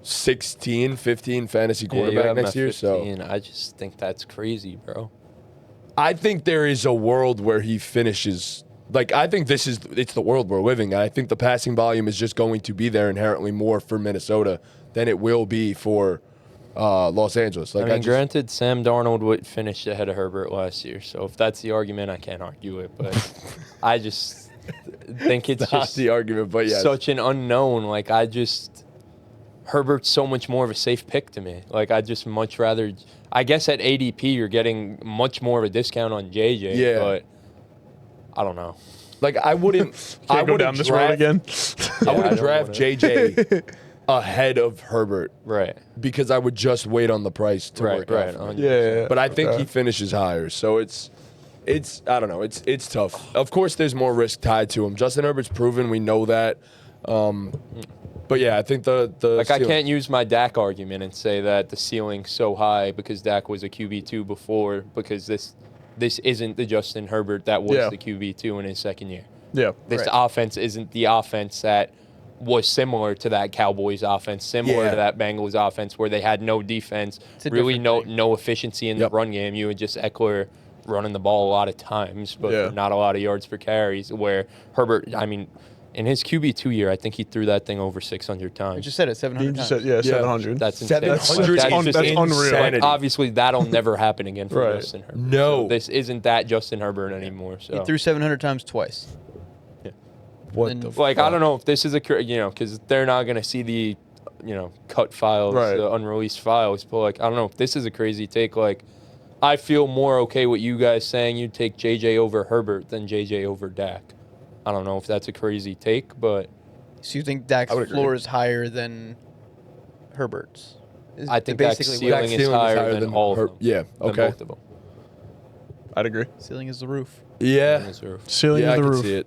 16, 15 fantasy yeah, you quarterback have him next at year. So 15. I just think that's crazy, bro. I think there is a world where he finishes. Like, I think it's the world we're living in. I think the passing volume is just going to be there inherently more for Minnesota than it will be for Los Angeles. Like, I mean, granted, Sam Darnold would finish ahead of Herbert last year. So if that's the argument, I can't argue it. But I just think it's not just the argument, but yeah. such an unknown. Like, Herbert's so much more of a safe pick to me. Like, I'd just much rather. I guess at ADP, you're getting much more of a discount on JJ. Yeah. But I don't know. Like, I wouldn't. I Can't go wouldn't down this road draft- again. I I wouldn't don't draft wanna- JJ ahead of Herbert Right. because I would just wait on the price to Right, work right. out for me. Yeah. But I think okay. he finishes higher, so it's I don't know, it's tough. Of course, there's more risk tied to him. Justin Herbert's proven, we know that. But yeah, I think the Like, I ceiling- can't use my Dak argument and say that the ceiling's so high because Dak was a QB2 before, because this isn't the Justin Herbert that was Yeah. the QB2 in his second year. Yeah. This Right. offense isn't the offense that was similar to that Cowboys offense, similar Yeah. to that Bengals offense where they had no defense, It's a really different no efficiency in Yep. the run game. You had just Eckler running the ball a lot of times, but Yeah. not a lot of yards per carries, where Herbert, I mean, in his QB2 year, I think he threw that thing over 600 I times. just said it You 700 just times. said, yeah, 700. That's insane. 700 That's is just unreal. insanity. Like, obviously, that'll never happen again for Right. Justin Herbert. No. So this isn't that Justin Herbert anymore. So He threw 700 times twice. What and- the like, fuck? I don't know if this is because they're not going to see the, cut files, Right. the unreleased files. But, like, I don't know if this is a crazy take. Like, I feel more okay with you guys saying you'd take JJ over Herbert than JJ over Dak. I don't know if that's a crazy take, but So you think Dak's I would agree. floor is higher than Herbert's? Is I think Dak's basically ceiling what- is higher than all of them. Yeah, than okay. both of them. I'd agree. Ceiling is the roof. Yeah. Ceiling is the roof. Ceiling Yeah, of I the can roof. see it.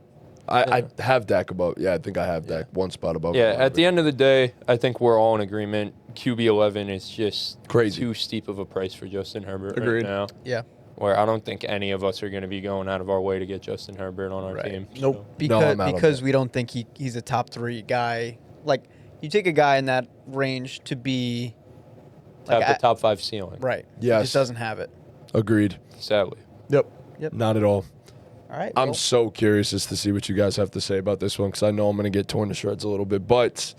I have Dak above. Yeah, I think I have Dak one spot above. Yeah, him. at the end of the day, I think we're all in agreement. QB11 is just Crazy. too steep of a price for Justin Herbert Agreed. right now. Yeah. Where I don't think any of us are going to be going out of our way to get Justin Herbert on our Right. team. Nope. Because I'm out on because that. we don't think he's a top 3 guy. Like, you take a guy in that range to be So have like the top 5 ceiling. right. He Yes. just doesn't have it. Agreed. Sadly. Yep. Not at all. All right. I'm well, so curious as to see what you guys have to say about this one because I know I'm going to get torn to shreds a little bit. But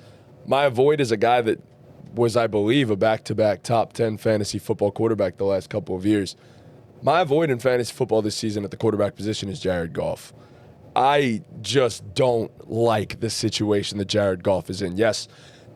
my avoid is a guy that was, I believe, a back-to-back top 10 fantasy football quarterback the last couple of years. My avoid in fantasy football this season at the quarterback position is Jared Goff. I just don't like the situation that Jared Goff is in. Yes,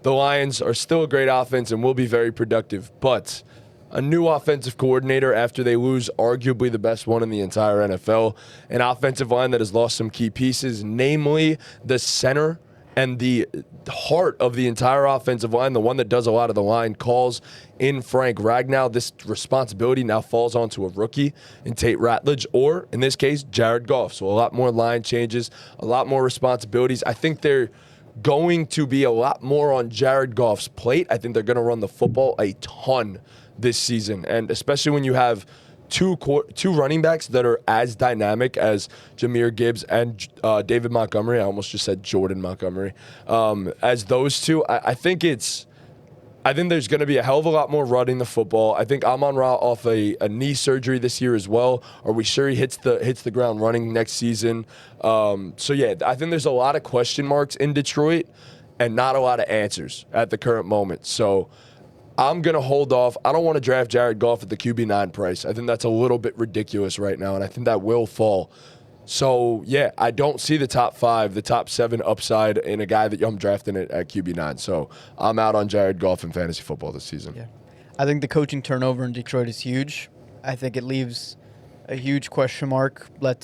the Lions are still a great offense and will be very productive, but a new offensive coordinator after they lose arguably the best one in the entire NFL, an offensive line that has lost some key pieces, namely the center and the heart of the entire offensive line, the one that does a lot of the line calls in Frank Ragnow. This responsibility now falls onto a rookie in Tate Ratledge, or in this case, Jared Goff. So a lot more line changes, a lot more responsibilities. I think they're going to be a lot more on Jared Goff's plate. I think they're going to run the football a ton this season, and especially when you have two running backs that are as dynamic as Jahmyr Gibbs and David Montgomery. I almost just said Jordan Montgomery. As those two, I think there's going to be a hell of a lot more running the football. I think Amon-Ra off a knee surgery this year as well. Are we sure he hits the ground running next season? So yeah, I think there's a lot of question marks in Detroit and not a lot of answers at the current moment. So I'm going to hold off. I don't want to draft Jared Goff at the QB9 price. I think that's a little bit ridiculous right now, and I think that will fall. So, yeah, I don't see the top 5, the top 7 upside in a guy that I'm drafting at QB9. So I'm out on Jared Goff in fantasy football this season. Yeah. I think the coaching turnover in Detroit is huge. I think it leaves a huge question mark left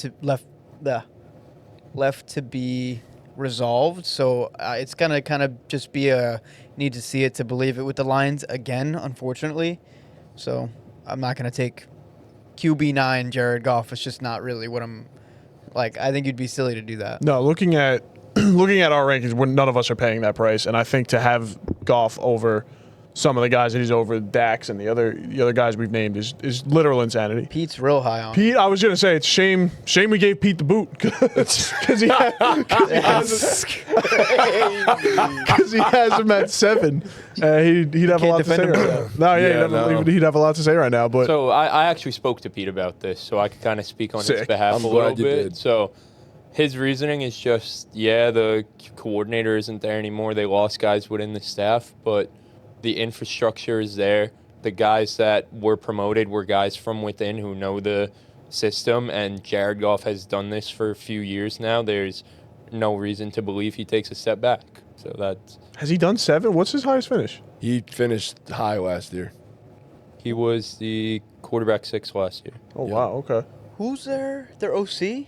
to be resolved. So it's gonna kind of just be a need to see it to believe it with the Lions again, unfortunately. So I'm not gonna take QB9 Jared Goff. It's just not really what I'm like. I think you'd be silly to do that. No, looking at our rankings, when none of us are paying that price, and I think to have Goff over some of the guys that he's over, Dax and the other guys we've named, is literal insanity. Pete's real high on Pete, I was gonna say it's shame we gave Pete the boot because he has him at 7. He'd have a lot to say right now. No, yeah, he'd have a lot to say right now. But so I actually spoke to Pete about this, so I could kind of speak on his Sick. behalf I'm a little glad you bit. did. So his reasoning is just, the coordinator isn't there anymore. They lost guys within the staff, but the infrastructure is there. The guys that were promoted were guys from within who know the system, and Jared Goff has done this for a few years now. There's no reason to believe he takes a step back. So that's... has he done 7? What's his highest finish? He finished high last year. He was the quarterback 6 last year. Oh wow, okay. Who's their OC?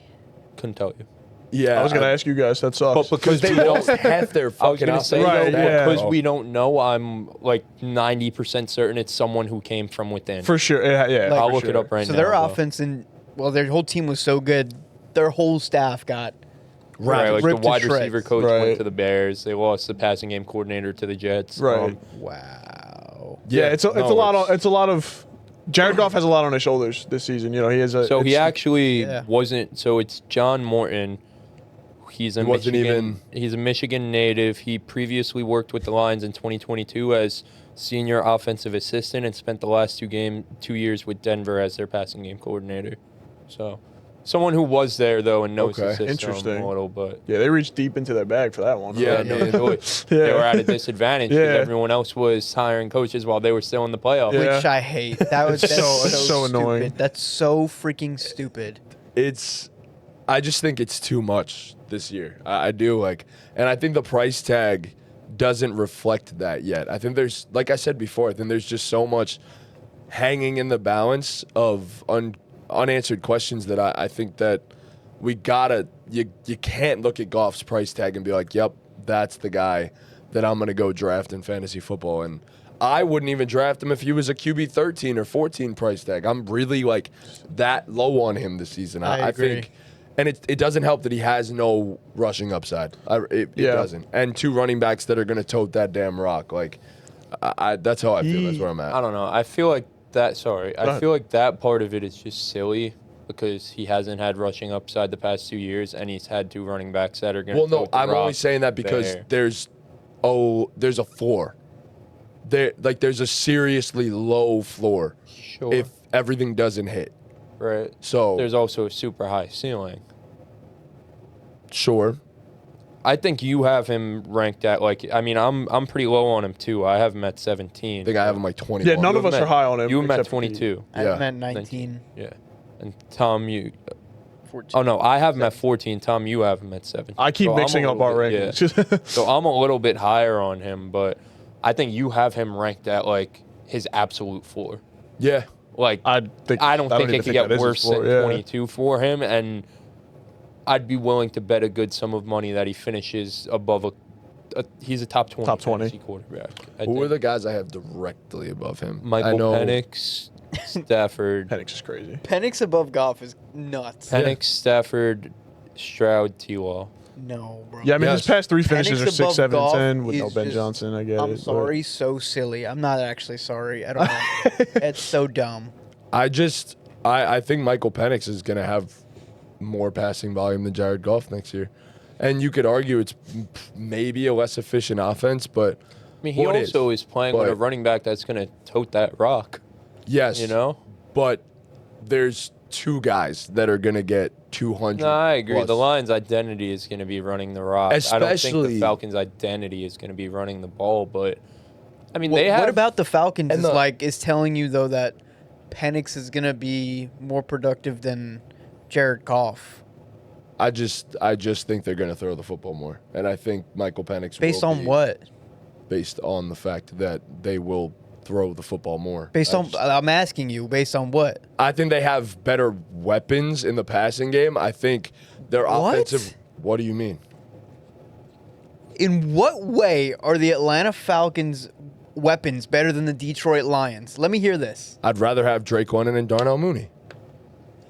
Couldn't tell you. Yeah, I was gonna ask you guys. That sucks. But because they we lost don't half their I was fucking going to say, Right, though, yeah. because we don't know, I'm like 90% certain it's someone who came from within. for sure, yeah. Like- I'll for look it sure. up right So now. their though. offense their whole team was so good. Their whole staff got Right, like the ripped to wide shreds. receiver coach Right. went to the Bears. They lost the passing game coordinator to the Jets. Right. Wow. Yeah, it's a lot of Jared Goff has a lot on his shoulders this season. You know, he has a. So he it's- actually Yeah. wasn't. So it's John Morton. He's a He wasn't Michigan. He's a Michigan native. He previously worked with the Lions in 2022 as senior offensive assistant and spent the last 2 years with Denver as their passing game coordinator. So, someone who was there though and knows the Okay. system Interesting. a little, but Yeah, they reached deep into their bag for that one. Yeah, no, man. they were at a disadvantage because Yeah. everyone else was hiring coaches while they were still in the playoffs. Yeah. Which I hate. That was It's that's so- it's so stupid. annoying. That's so freaking stupid. I just think it's too much this year. I do like, and I think the price tag doesn't reflect that yet. I think there's, like I said before, I think there's just so much hanging in the balance of unanswered questions that I think that we gotta, you can't look at Goff's price tag and be like, yep, that's the guy that I'm gonna go draft in fantasy football. And I wouldn't even draft him if he was a QB 13 or 14 price tag. I'm really like that low on him this season. I agree. think. And it doesn't help that he has no rushing upside. It doesn't. And 2 running backs that are going to tote that damn rock. Like, that's how I feel. That's where I'm at. I don't know. I feel like that. Sorry, I ahead. feel like that part of it is just silly because he hasn't had rushing upside the past 2 years, and he's had 2 running backs that are going to. Well, no, I'm only saying that because there's a floor. There's a seriously low floor Sure. if everything doesn't hit. Right. So There's also a super high ceiling. sure. I think you have him ranked at I'm pretty low on him too. I have him at 17. I think I have him like 21. Yeah, none of us are high on him. You have him at except for Pete. 22. I Yeah. meant 19. Yeah. And Tom, you. 14. Oh no, I have him at 14. Tom, you have him at 17. I keep So I'm a mixing up little our bit- rankings. Yeah. So I'm a little bit higher on him, but I think you have him ranked at like his absolute floor. Yeah. Like I don't think it could get that is his worse floor, than yeah. 22 for him, and I'd be willing to bet a good sum of money that he finishes above he's a top 20 Top 20. fantasy quarterback. I Who are think. the guys I have directly above him? I Michael know. Penix, Stafford, Penix is crazy. Penix above Goff is nuts. Penix, Stafford, Stroud, T-Law. No, bro. Yeah, I mean Yes. his past 3 finishes Penix are 6, above 7, Goff 10 with no is Ben just- Johnson. I get I'm it. sorry, so silly. I'm not actually sorry at all. It's so dumb. I think Michael Penix is going to have more passing volume than Jared Goff next year. And you could argue it's maybe a less efficient offense, but I mean, he Well, it also is playing with a but- running back that's going to tote that rock. yes, You know? But there's 2 guys that are going to get 200. No, I agree. plus. The Lions' identity is going to be running the rock. I don't think Especially- the Falcons' identity is going to be running the ball, but I mean, What, they have. what about the Falcons? And Is telling you though that Penix is gonna be more productive than Jared Goff. I just think they're going to throw the football more, and I think Michael Penix Based will on be- what? Based on the fact that they will throw the football more. Based on I'm asking you. Based on what? I think they have better weapons in the passing game. I think their What? offensive. What do you mean? In what way are the Atlanta Falcons weapons better than the Detroit Lions? Let me hear this. I'd rather have Drake London and Darnell Mooney.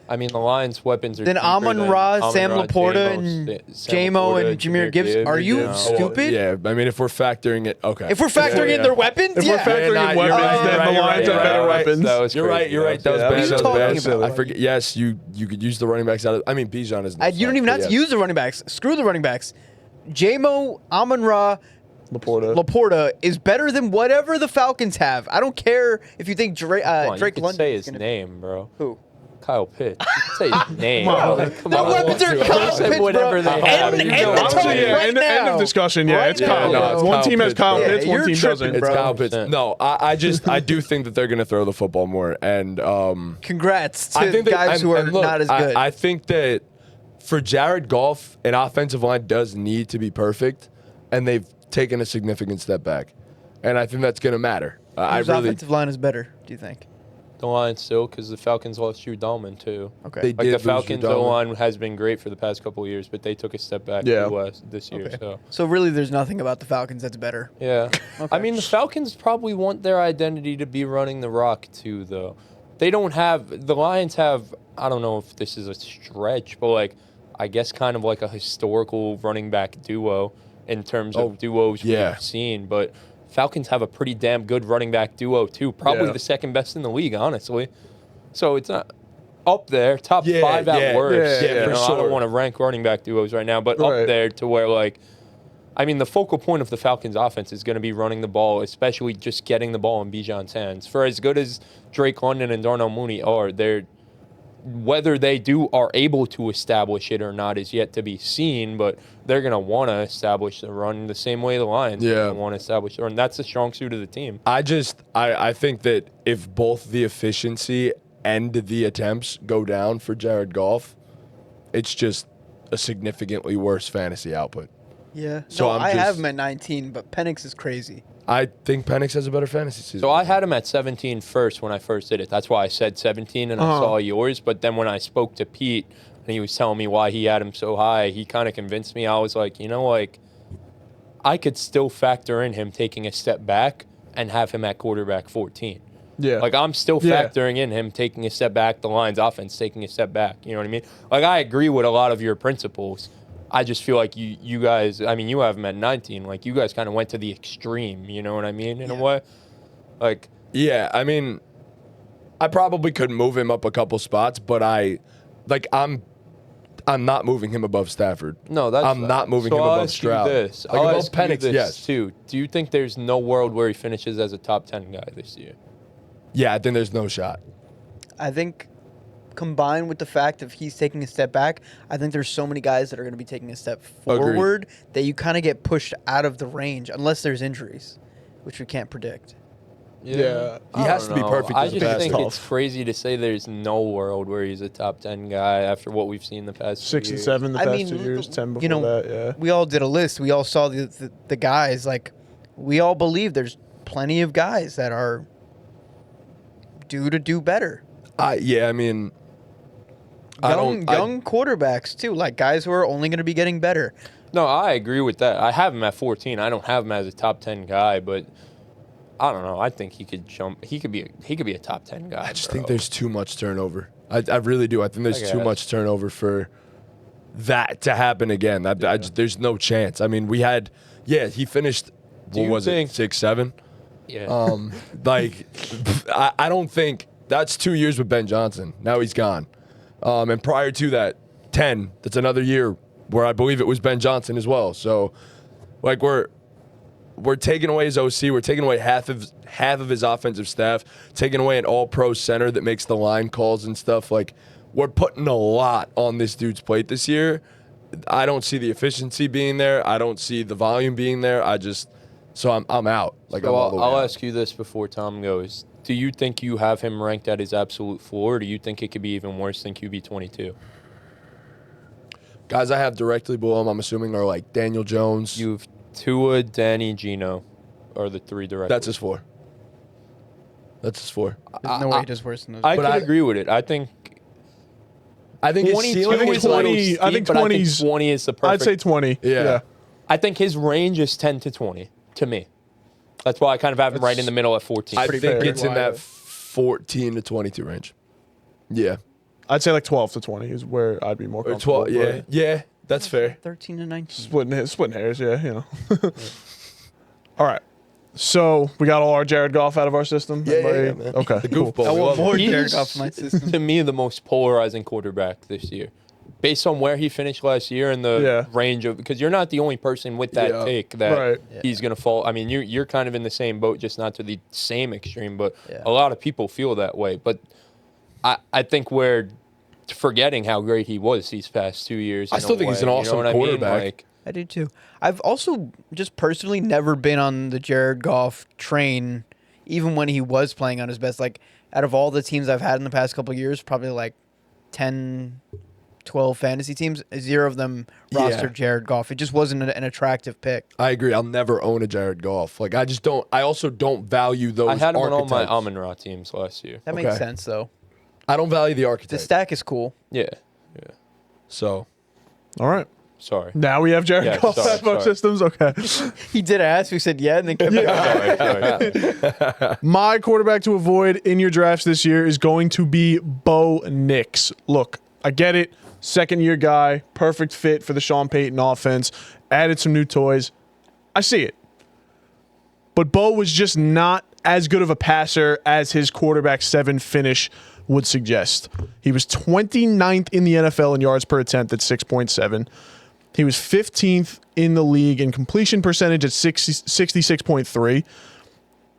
I mean, the Lions' weapons are Then deeper Amon than Ra, Sam Amon-Ra, Laporta, and J-Mo and Jahmyr Gibbs. Are you stupid? Yeah, I mean, if we're factoring it, okay. If we're factoring in their weapons, If we're factoring in weapons, then the Lions have better weapons. You're right. You're right. That was Yeah, bad. what are you That was talking bad. about? I forget. Yes, you could use the running backs out of. I mean, Bijan is. You don't even have to use the running backs. Screw the running backs. J-Mo, Amon Ra, Laporta is better than whatever the Falcons have. I don't care if you think Drake London say is his gonna name, bro. Who? Kyle Pitts. Say his name. The weapons are Kyle Pitts, whatever bro. they have. End You the know, talk honestly, yeah, right end now. of discussion. Yeah, Right it's now. Kyle. No, it's One Kyle team has Pitts, Kyle bro. Pitts, one You're team tripping, doesn't. It's bro. Kyle Pitts. 100%. No, I do think that they're going to throw the football more, and Congrats to I think guys who are look, not as good. I think that for Jared Goff, an offensive line does need to be perfect, and they've taken a significant step back, and I think that's going to matter. Whose offensive line is better, do you think? The Lions still, because the Falcons lost Drew Dalman, too. Okay. They Like, did the lose Falcons' Drew Dalman. O-line has been great for the past couple of years, but they took a step back Yeah. this year. Okay. So, So really, there's nothing about the Falcons that's better. yeah. Okay. I mean, the Falcons probably want their identity to be running the rock, too, though. They don't have – the Lions have – I don't know if this is a stretch, but, like, I guess kind of like a historical running back duo in terms of duos we've seen. But Falcons have a pretty damn good running back duo, too. Probably Yeah. the second best in the league, honestly. So it's not up there, top 5 at worst. Yeah, You for know, I sure. don't want to rank running back duos right now, but Right. up there to where, like, I mean, the focal point of the Falcons' offense is going to be running the ball, especially just getting the ball in Bijan's hands. For as good as Drake London and Darnell Mooney are, whether they are able to establish it or not is yet to be seen, but they're going to want to establish the run the same way the Lions want to establish the run. That's the strong suit of the team. I think that if both the efficiency and the attempts go down for Jared Goff, it's just a significantly worse fantasy output. Yeah. So No, I'm I just- have him at 19, but Penix is crazy. I think Penix has a better fantasy season. So I had him at 17 first when I first did it. That's why I said 17 and I saw yours. But then when I spoke to Pete and he was telling me why he had him so high, he kind of convinced me. I was like, you know, like, I could still factor in him taking a step back and have him at quarterback 14. Yeah. Like, I'm still Yeah. factoring in him taking a step back, the Lions offense taking a step back. You know what I mean? Like, I agree with a lot of your principles. I just feel like you guys, I mean, you have him at 19. Like, you guys kind of went to the extreme, you know what I mean, in a way? Like, yeah, I mean, I probably could move him up a couple spots, but I'm not moving him above Stafford. no, that's I'm not moving so him I'll above ask you Stroud. this. Like I'll above ask you Penix, this, yes. too. Do you think there's no world where he finishes as a top 10 guy this year? Yeah, I think there's no shot. I think combined with the fact of he's taking a step back, I think there's so many guys that are going to be taking a step forward that you kind of get pushed out of the range unless there's injuries, which we can't predict. Yeah. I He has don't to be know. perfect I as a just passer. think Tough. it's crazy to say there's no world where he's a top 10 guy after what we've seen the past 6 few and years. 7 the I past mean, 2 years, 10 before you know, that, yeah. we all did a list. We all saw the guys. Like, we all believe there's plenty of guys that are due to do better. Yeah, I mean, I don't. Young quarterbacks, too. Like, guys who are only going to be getting better. No, I agree with that. I have him at 14. I don't have him as a top 10 guy, but I don't know. I think he could jump. He could be a top 10 guy. I just think there's too much turnover. I really do. I think there's too guess. much turnover for that to happen again. There's no chance. I mean, he finished, you what was think- it, 6, 7? Yeah. Like, I don't think that's 2 years with Ben Johnson. Now he's gone. And prior to that, 10. That's another year where I believe it was Ben Johnson as well. So, like, we're taking away his OC. We're taking away half of his offensive staff. Taking away an all-pro center that makes the line calls and stuff. Like, we're putting a lot on this dude's plate this year. I don't see the efficiency being there. I don't see the volume being there. So I'm out. Like, So I'm all the way I'll out. ask you this before Tom goes. Do you think you have him ranked at his absolute floor, or do you think it could be even worse than QB 22? Guys I have directly below him, I'm assuming, are like Daniel Jones. You have Tua, Danny, Gino, are the three directly. That's his 4. That's his 4. There's no way he does worse than those. I But could I- agree with it. I think I think his 22 ceiling is is a little 20 steep, I think but 20's 20 is the perfect. I'd say 20. Yeah. I think his range is 10 to 20 to me. That's why I kind of have him right in the middle at 14. I pretty think fair. it's in that 14 to 22 range. Yeah. I'd say like 12 to 20 is where I'd be more Or comfortable. 12. Yeah. but Yeah. That's fair. 13 to 19. Splitting hairs, yeah, you know. All right. So we got all our Jared Goff out of our system. Yeah, Everybody- man. Okay. The cool. goofball. I we want love more it. Jared He's, Goff in my system. to me, the most polarizing quarterback this year. Based on where he finished last year and the Yeah. range of, because you're not the only person with that Yeah. take that Right. he's going to fall. I mean, you're kind of in the same boat, just not to the same extreme, but Yeah. a lot of people feel that way. But I think we're forgetting how great he was these past 2 years. I in still a think he's way, an you know awesome what I mean? quarterback. Like, I do too. I've also just personally never been on the Jared Goff train, even when he was playing on his best. Like, out of all the teams I've had in the past couple of years, probably like 10, 12 fantasy teams, 0 of them rostered Yeah. Jared Goff. It just wasn't an attractive pick. I agree. I'll never own a Jared Goff. Like, I just don't. I also don't value those I had him on all my archetypes. Amon-Ra teams last year. That makes Okay. sense, though. I don't value the The archetype. stack is cool. Yeah. So, All right. Sorry. Now we have Jared Yeah, Goff sorry, out of our sorry. systems. Okay. He did ask. We said yeah, and then kept Sorry. My quarterback to avoid in your drafts this year is going to be Bo Nix. Look, I get it. Second-year guy, perfect fit for the Sean Payton offense. Added some new toys. I see it. But Bo was just not as good of a passer as his quarterback 7 finish would suggest. He was 29th in the NFL in yards per attempt at 6.7. He was 15th in the league in completion percentage at 66.3.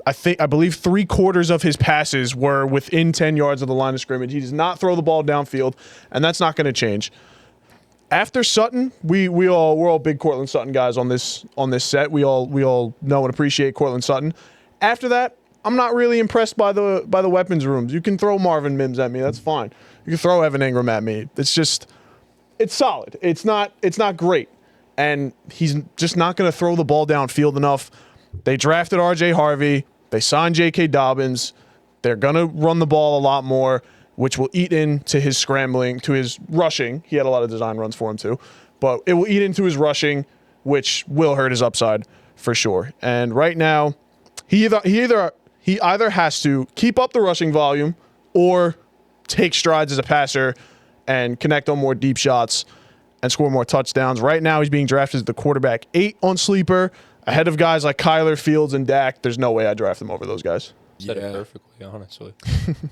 I believe 3/4 of his passes were within 10 yards of the line of scrimmage. He does not throw the ball downfield, and that's not going to change. After Sutton, we're all big Cortland Sutton guys on this set. We all know and appreciate Cortland Sutton. After that, I'm not really impressed by the weapons rooms. You can throw Marvin Mims at me, that's fine. You can throw Evan Ingram at me. It's solid. It's not great. And he's just not going to throw the ball downfield enough. They drafted RJ Harvey. They signed J.K. Dobbins. They're going to run the ball a lot more, which will eat into his scrambling, to his rushing. He had a lot of design runs for him too. But it will eat into his rushing, which will hurt his upside for sure. And right now, he either has to keep up the rushing volume or take strides as a passer and connect on more deep shots and score more touchdowns. Right now, he's being drafted as the quarterback 8 on Sleeper, ahead of guys like Kyler, Fields, and Dak. There's no way I draft him over those guys. Said Yeah. it perfectly, honestly.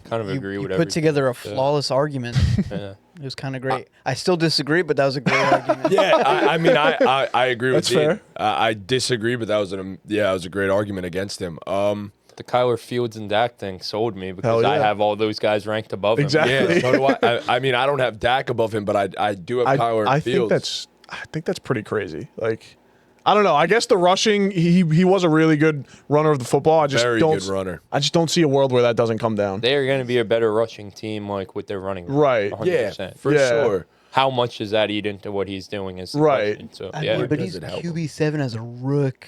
Kind of agree You with put everything. together a flawless argument. Yeah. It was kind of great. I still disagree, but that was a great argument. yeah, I mean, I agree with That's Dean. fair. I disagree, but that was it was a great argument against him. The Kyler Fields and Dak thing sold me because Hell yeah. I have all those guys ranked above him. Exactly. Yeah, so do I. I mean, I don't have Dak above him, but I do have Kyler I and think Fields. that's pretty crazy. Like, I don't know. I guess the rushing, he was a really good runner of the football. I just Very don't good runner. I just don't see a world where that doesn't come down. They are going to be a better rushing team, like with their running. Right. 100%. Yeah, for Yeah. sure. How much does that eat into what he's doing? Is the Right. question. So I yeah, mean, but does he's it help QB7 as a rook.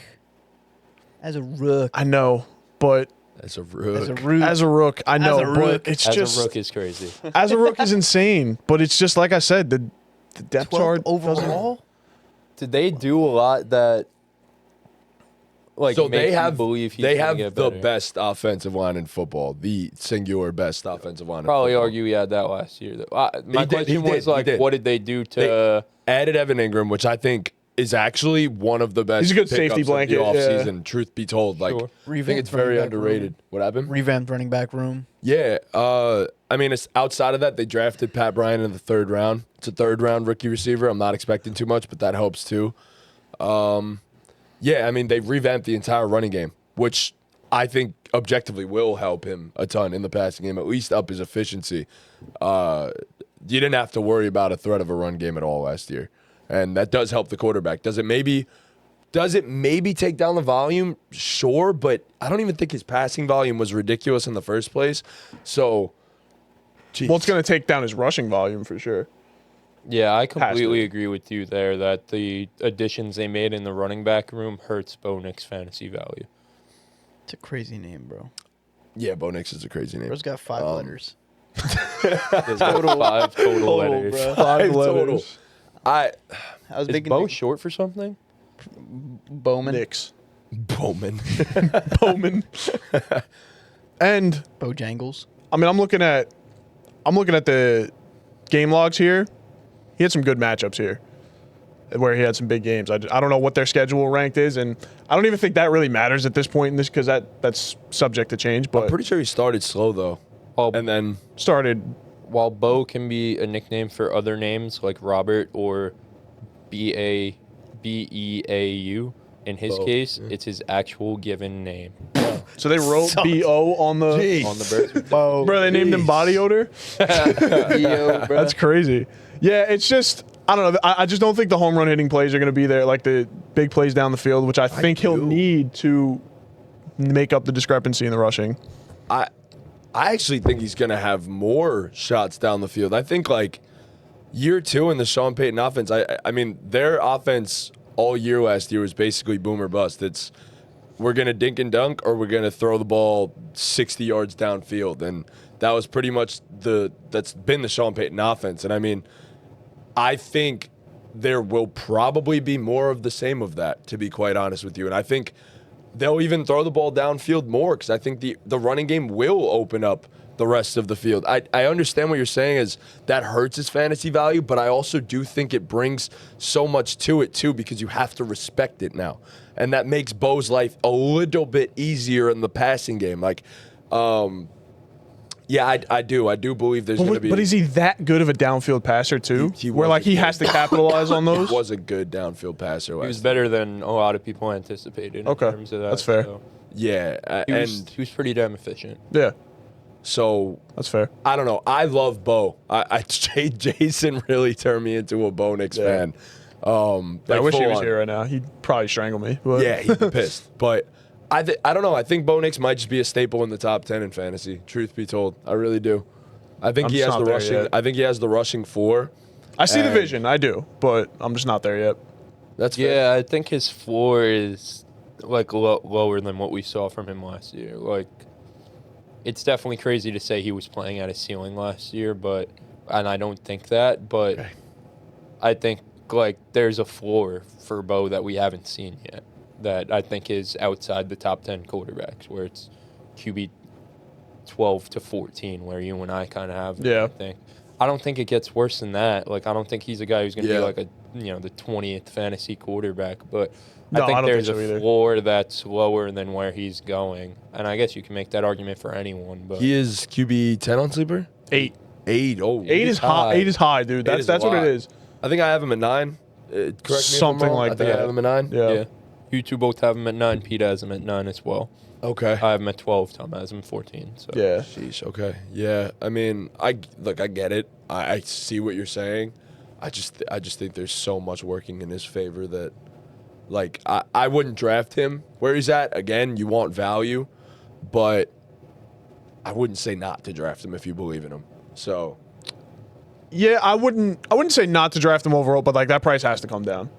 As a rook. I know, but That's a rook. As a rook. as a rook, I know, a rook. but it's as just a rook is crazy. as a rook is insane. But it's just like I said, the depth 12th chart overall. Did they do a lot that? Like So makes they you have believe he's they gonna have get the better? best offensive line in football, the singular best offensive line. Probably in football. argue he had that last year. Though. My did, he question was did, he like, did. what did they do to? Added Evan Ingram, which I think is actually one of the best. He's a good pickups safety of the blanket, yeah. offseason, truth be told, like Sure. I think it's very underrated. What happened? Revamped running back room. Yeah, I mean, it's outside of that, they drafted Pat Bryant in the 3rd round. It's a 3rd round rookie receiver. I'm not expecting too much, but that helps too. Yeah, I mean, they revamped the entire running game, which I think objectively will help him a ton in the passing game, at least up his efficiency. You didn't have to worry about a threat of a run game at all last year, and that does help the quarterback. Does it maybe take down the volume? Sure, but I don't even think his passing volume was ridiculous in the first place. So, geez. well, it's going to take down his rushing volume for sure. Yeah, I Has to. completely agree with you there that the additions they made in the running back room hurts Bo Nix fantasy value. It's a crazy name, bro. Yeah, Bo Nix is a crazy name. Bro's got 5 letters. There's like 5 total letters. bro. 5 total. letters. I I was Is big Bo short for something? Bowman. Knicks. Bowman. Bowman. And Bojangles. I mean, I'm looking at the game logs here. He had some good matchups here, where he had some big games. I don't know what their schedule ranked is, and I don't even think that really matters at this point in this because that's subject to change. But I'm pretty sure he started slow though, and then started. While Bo can be a nickname for other names like Robert or Beau, in his Bo, case, yeah. it's his actual given name. So they wrote BO on the Jeez. On the birth certificate. Bo. bro. They named him Body Odor. Yo, bro. That's crazy. Yeah, it's just I don't know. I just don't think the home run hitting plays are going to be there, like the big plays down the field, which I think he'll do. need to make up the discrepancy in the rushing. I actually think he's going to have more shots down the field. I think like year 2 in the Sean Payton offense, I mean, their offense all year last year was basically boom or bust. It's we're going to dink and dunk or we're going to throw the ball 60 yards downfield. And that was pretty much that's been the Sean Payton offense. And I mean, I think there will probably be more of the same of that, to be quite honest with you. And I think they'll even throw the ball downfield more because I think the running game will open up the rest of the field. I understand what you're saying is that hurts his fantasy value, but I also do think it brings so much to it too because you have to respect it now. And that makes Bo's life a little bit easier in the passing game. Like, yeah, I do believe there's going to be. But is he that good of a downfield passer too? He where was like a he good- has to capitalize on those? He was a good downfield passer. He was last better than a lot of people anticipated Okay, in terms of that. that's fair. So year. Yeah, and he was pretty damn efficient. Yeah, so that's fair. I don't know. I love Bo. Jason really turned me into a Bo Nix Yeah. fan. I Like, wish he full was on. here right now. He'd probably strangle me. But. Yeah, he'd be pissed. But I don't know. I think Bo Nix might just be a staple in the top 10 in fantasy. Truth be told, I really do. I think I'm he just has not the there rushing. yet. I think he has the rushing floor. I see the And- vision. I do, but I'm just not there yet. That's fair. Yeah, I think his floor is like lower than what we saw from him last year. Like, it's definitely crazy to say he was playing at a ceiling last year, and I don't think that, but Okay. I think like there's a floor for Bo that we haven't seen yet that I think is outside the top 10 quarterbacks, where it's QB 12 to 14, where you and I kind of have. Yeah. I don't think it gets worse than that. Like, I don't think he's a guy who's going to Yeah. be like the 20th fantasy quarterback, but No, I think I don't there's think so a either. floor that's lower than where he's going, and I guess you can make that argument for anyone. But He is QB 10 on Sleeper. 8. 8. Oh, 8 is high. 8 is high, dude. Eight is That's a what lot. it is. I think I have him at 9. Correct me Something if I'm wrong. like I think that. I have him at 9. Yeah. you two both have him at 9. Pete has him at 9 as well. Okay. I have him at 12. Tom has him at 14. So Yeah. Sheesh. Okay. Yeah. I mean, I get it. I see what you're saying. I just think there's so much working in his favor that, like, I wouldn't draft him where he's at. Again, you want value, but I wouldn't say not to draft him if you believe in him. So Yeah, I wouldn't say not to draft him overall, but like that price has to come down.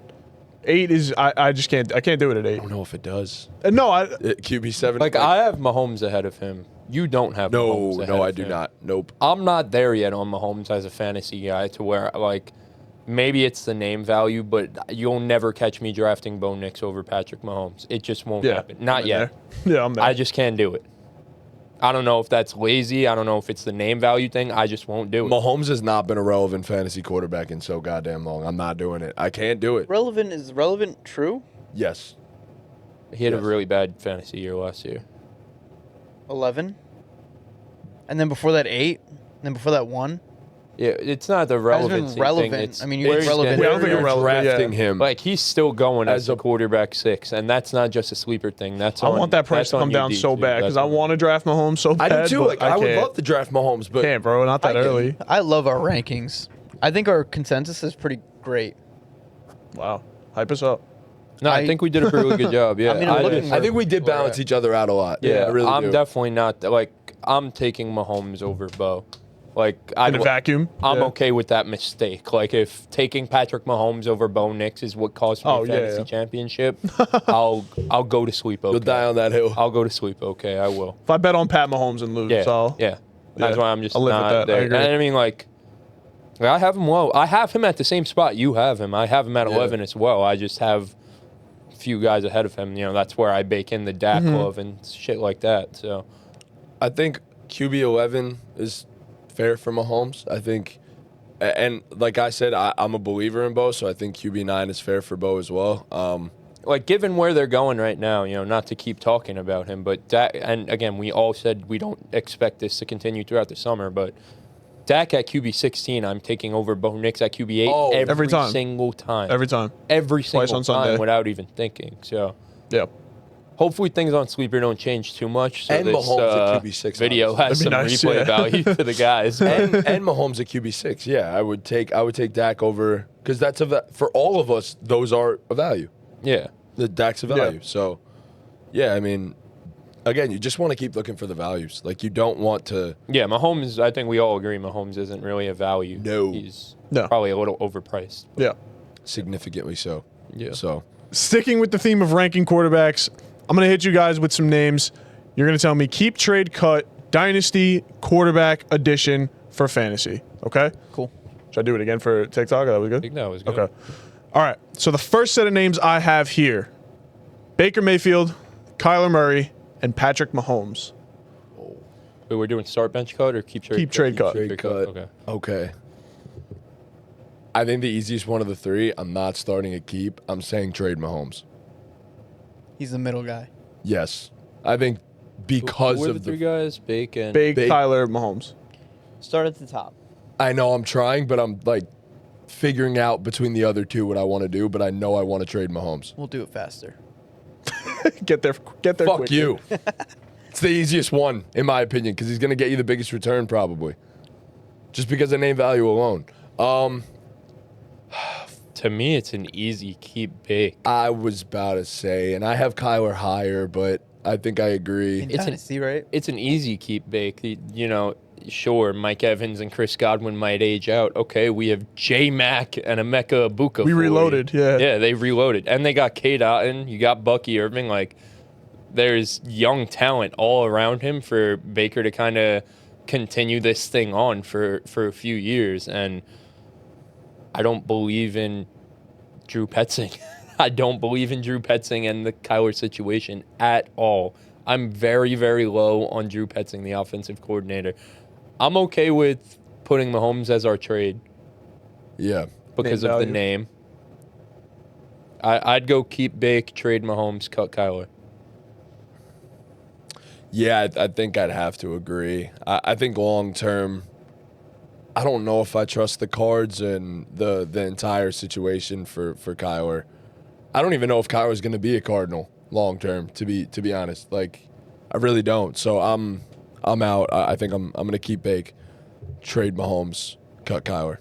8 is I just can't do it at 8. I don't know if it does. No, QB 7. like I have Mahomes ahead of him. You don't have Mahomes ahead no, I of do him. not. Nope. I'm not there yet on Mahomes as a fantasy guy to where, like, maybe it's the name value, but you'll never catch me drafting Bo Nix over Patrick Mahomes. It just won't yeah, happen. Not I'm in yet. there. Yeah, I'm there. I just can't do it. I don't know if that's lazy. I don't know if it's the name value thing. I just won't do it. Mahomes has not been a relevant fantasy quarterback in so goddamn long. I'm not doing it. I can't do it. Relevant is relevant true? Yes. He had Yes. a really bad fantasy year last year. 11. And then before that 8. And then before that 1. Yeah, it's not the Has relevancy been relevant. thing. It's I mean, you where get he's relevant. getting- Yeah, I don't think You're you're relevant, drafting yeah. him. Like, he's still going as As a a- quarterback 6, and that's not just a sleeper thing. That's I on, want that price that's to on come you, down D, so too. bad because That's I on- want to draft Mahomes so I bad. do too. but Like I would can't. love to draft Mahomes, but Can't, bro. Not that I can. early. I love our rankings. I think our consensus is pretty great. Wow, hype us up. No, I think we did a really good job. Yeah, I mean, I'm looking just- I think we did Where balance at? each other out a lot. Yeah, I really I'm do. definitely not like I'm taking Mahomes over Bo. Like I In a vacuum. I'm Yeah. okay with that mistake. Like if taking Patrick Mahomes over Bo Nix is what cost me Oh, a yeah, fantasy yeah. championship, I'll go to sleep. Okay, You'll die on that hill. I'll go to sleep. Okay, I will. If I bet on Pat Mahomes and lose, Yeah, so yeah. That's Yeah, why I'm just I'll live with not that. I there. agree. And I mean, like, I have him low. I have him at the same spot you have him. I have him at Yeah. 11 as well. I just have few guys ahead of him. That's where I bake in the Dak love and shit like that. So I think QB 11 is fair for Mahomes. I think, and like I said, I'm a believer in Bo, so I think QB 9 is fair for Bo as well. given where they're going right now, not to keep talking about him, but Dak, and again, we all said we don't expect this to continue throughout the summer, but Dak at QB 16, I'm taking over Bo Nix at QB 8 every time. single time. Every time. Every Twice single on time Sunday. without even thinking. So Yeah. hopefully things on Sleeper don't change too much. So And this Mahomes at QB 6. video has some That'd be nice, replay yeah. value for the guys. and Mahomes at QB 6. Yeah, I would take Dak over because that's for all of us. Those are a value. Yeah. The Dak's a value. So, yeah, I mean, again, you just want to keep looking for the values. Like you don't want to. Yeah, Mahomes, I think we all agree Mahomes isn't really a value. No. He's No. probably a little overpriced. Yeah. Significantly so. Yeah. So Sticking with the theme of ranking quarterbacks, I'm going to hit you guys with some names. You're going to tell me keep, trade, cut, dynasty, quarterback edition for fantasy. Okay? Cool. Should I do it again for TikTok? That was I good? think that was good. Okay. All right. So the first set of names I have here, Baker Mayfield, Kyler Murray, and Patrick Mahomes. Wait, we're doing start bench cut or keep trade Keep, trade, cut. trade cut. Okay. Okay. I think the easiest one of the three. I'm not starting a keep. I'm saying trade Mahomes. He's the middle guy. Yes, I think because Who are of the three guys? Bacon. Big Big- Kyler Mahomes. Start at the top. I know I'm trying, but I'm like figuring out between the other two what I want to do. But I know I want to trade Mahomes. We'll do it faster. Get there Fuck quicker. you. It's the easiest one in my opinion because he's gonna get you the biggest return probably, just because of name value alone. To me, it's an easy keep bake. I was about to say, and I have Kyler higher, but I think I agree. In It's an- Dynasty, right? It's an easy keep bake. Sure, Mike Evans and Chris Godwin might age out. Okay, we have J Mac and Emeka Ibuka. We for you. reloaded, yeah. Yeah, they reloaded. And they got Kate Otten. You got Bucky Irving. Like, there's young talent all around him for Baker to kind of continue this thing on for a few years. And I don't believe in Drew Petzing. I don't believe in Drew Petzing and the Kyler situation at all. I'm very, very low on Drew Petzing, the offensive coordinator. I'm okay with putting Mahomes as our trade Yeah. because Name of the value. name. I'd go keep Bake, trade Mahomes, cut Kyler. Yeah, I think I'd have to agree. I think long term, I don't know if I trust the cards and the entire situation for Kyler. I don't even know if Kyler's going to be a Cardinal long term. To be honest, like I really don't. So I'm out. I think I'm going to keep Bake, trade Mahomes, cut Kyler.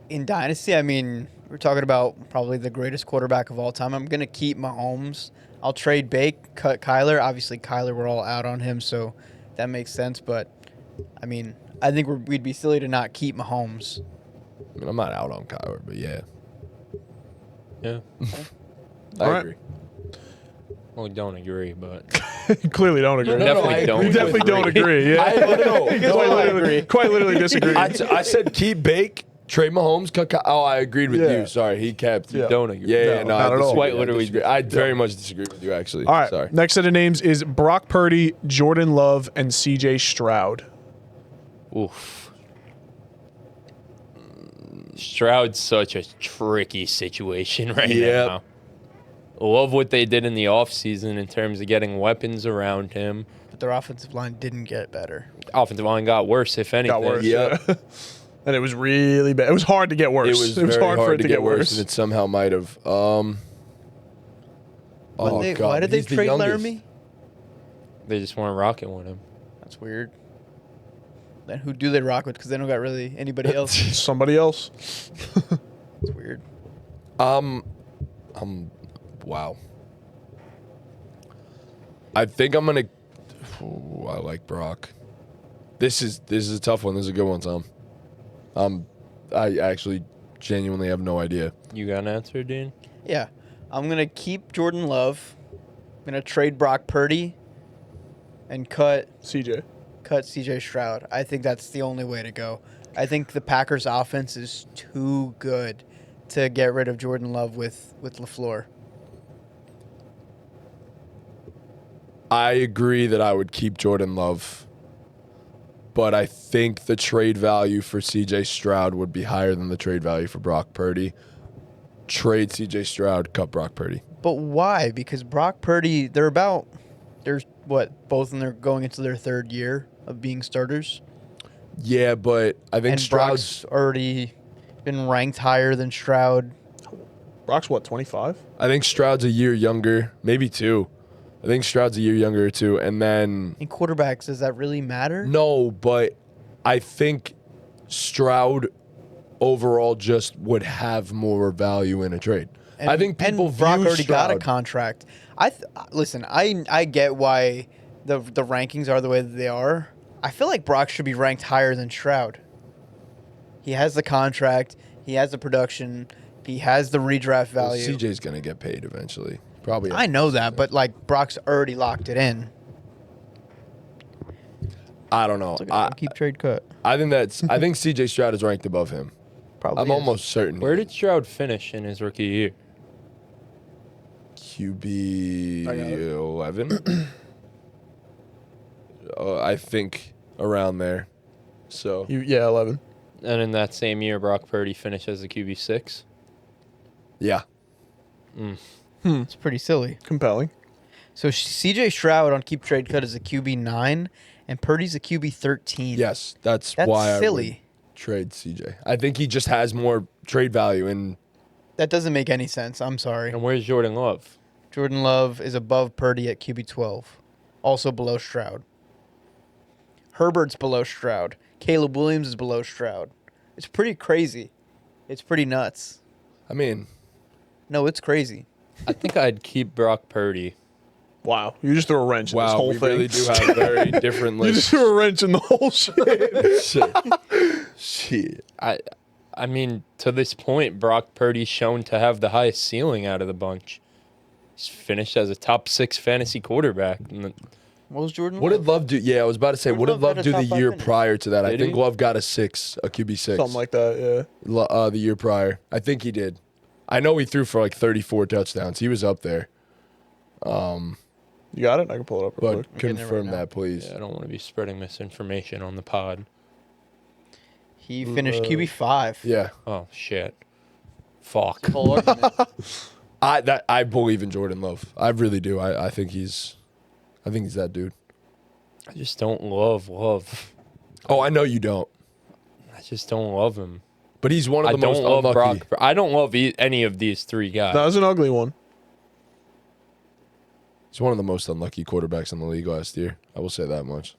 In Dynasty, I mean, we're talking about probably the greatest quarterback of all time. I'm going to keep Mahomes. I'll trade Bake, cut Kyler. Obviously, Kyler, we're all out on him, so that makes sense. But, I mean, I think we'd be silly to not keep Mahomes. I mean, I'm not out on Kyler, but yeah, Yeah. I All right. agree. Well, we don't agree, but Clearly don't agree. No, definitely I don't. agree We definitely with don't Brady. agree. Yeah. Quite literally disagree. I said keep Bake, trade Mahomes, cut Kyler. Oh, I agreed with Yeah. you. Sorry, he kept. Yeah. don't agree. Yeah, No, no, not I at all. disagree. Quite I literally disagree. I very much disagree with you, actually. All right. Sorry. Next set of names is Brock Purdy, Jordan Love, and CJ Stroud. oof. Stroud's such a tricky situation right Yep. now. Love what they did in the offseason in terms of getting weapons around him. But their offensive line didn't get better. Offensive line got worse, if anything. Got worse. Yeah. And it was really bad. It was hard to get worse. It was very hard for it to get worse. and it somehow might have. Why did they he's the trade youngest. Laramie? They just weren't rocking with him. That's weird. Then who do they rock with? Because they don't got really anybody else. Somebody else. It's weird. Wow. I think I'm gonna. Ooh, I like Brock. This is a tough one. This is a good one, Tom. I actually genuinely have no idea. You got an answer, Dean? Yeah. I'm going to keep Jordan Love. I'm going to trade Brock Purdy and cut CJ. CJ Stroud. I think that's the only way to go. I think the Packers offense is too good to get rid of Jordan Love with LaFleur? I agree that I would keep Jordan Love, but I think the trade value for C.J. Stroud would be higher than the trade value for Brock Purdy. Trade C.J. Stroud, cut Brock Purdy. But why? Because Brock Purdy, they're what, both in their going into their third year of being starters? Yeah, but I think And Stroud's... Brock's already been ranked higher than Stroud. Brock's what, 25? I think Stroud's a year younger, maybe 2. I think Stroud's a year younger or 2, and then... In quarterbacks, does that really matter? No, but I think Stroud overall just would have more value in a trade. I think people and Brock view already got a Stroud- contract. Listen, I get why the rankings are the way that they are. I feel like Brock should be ranked higher than Stroud. He has the contract. He has the production. He has the redraft Well, value. CJ's going to get paid eventually. Probably. I know that, but like Brock's already locked it in. I don't know. Keep trade cut. I think CJ Stroud is ranked above him. Probably. I'm is. almost certain. Where did Stroud finish in his rookie year? QB I got it. 11? I think around there. So 11. And in that same year, Brock Purdy finished as the QB6. yeah. It's pretty silly. Compelling. So CJ Stroud on keep trade cut is a QB 9, and Purdy's a QB 13. Yes, that's That's why I would silly. trade CJ. I think he just has more trade value in That doesn't make any sense. I'm sorry. And where's Jordan Love? Jordan Love is above Purdy at QB 12, also below Stroud. Herbert's below Stroud. Caleb Williams is below Stroud. It's pretty crazy. It's pretty nuts. I mean, No, it's crazy. I think I'd keep Brock Purdy. Wow. You just threw a wrench in this wow, whole we thing. really do have very different You just lists. threw a wrench in the whole shit. Shit. I mean, to this point, Brock Purdy's shown to have the highest ceiling out of the bunch. He's finished as a top 6 fantasy quarterback. What was Jordan What Love? did Love do? Yeah, I was about to say, Jordan what did Love Love had a do the top 5 year finish. prior to that? I Did think he? Love got a 6, a QB6. Something like that, yeah. The year prior. I think he did. I know he threw for like 34 touchdowns. He was up there. You got it? I can pull it up real But quick. getting it right confirm now. that, please. Yeah, I don't want to be spreading misinformation on the pod. He finished QB 5. Yeah. Oh, shit. Fuck. Full argument. I believe in Jordan Love. I really do. I think he's that dude. I just don't love Love. Oh, I know you don't. I just don't love him. But he's one of I the most don't love unlucky. Brock. I don't love any of these 3 guys. That was an ugly one. He's one of the most unlucky quarterbacks in the league last year. I will say that much.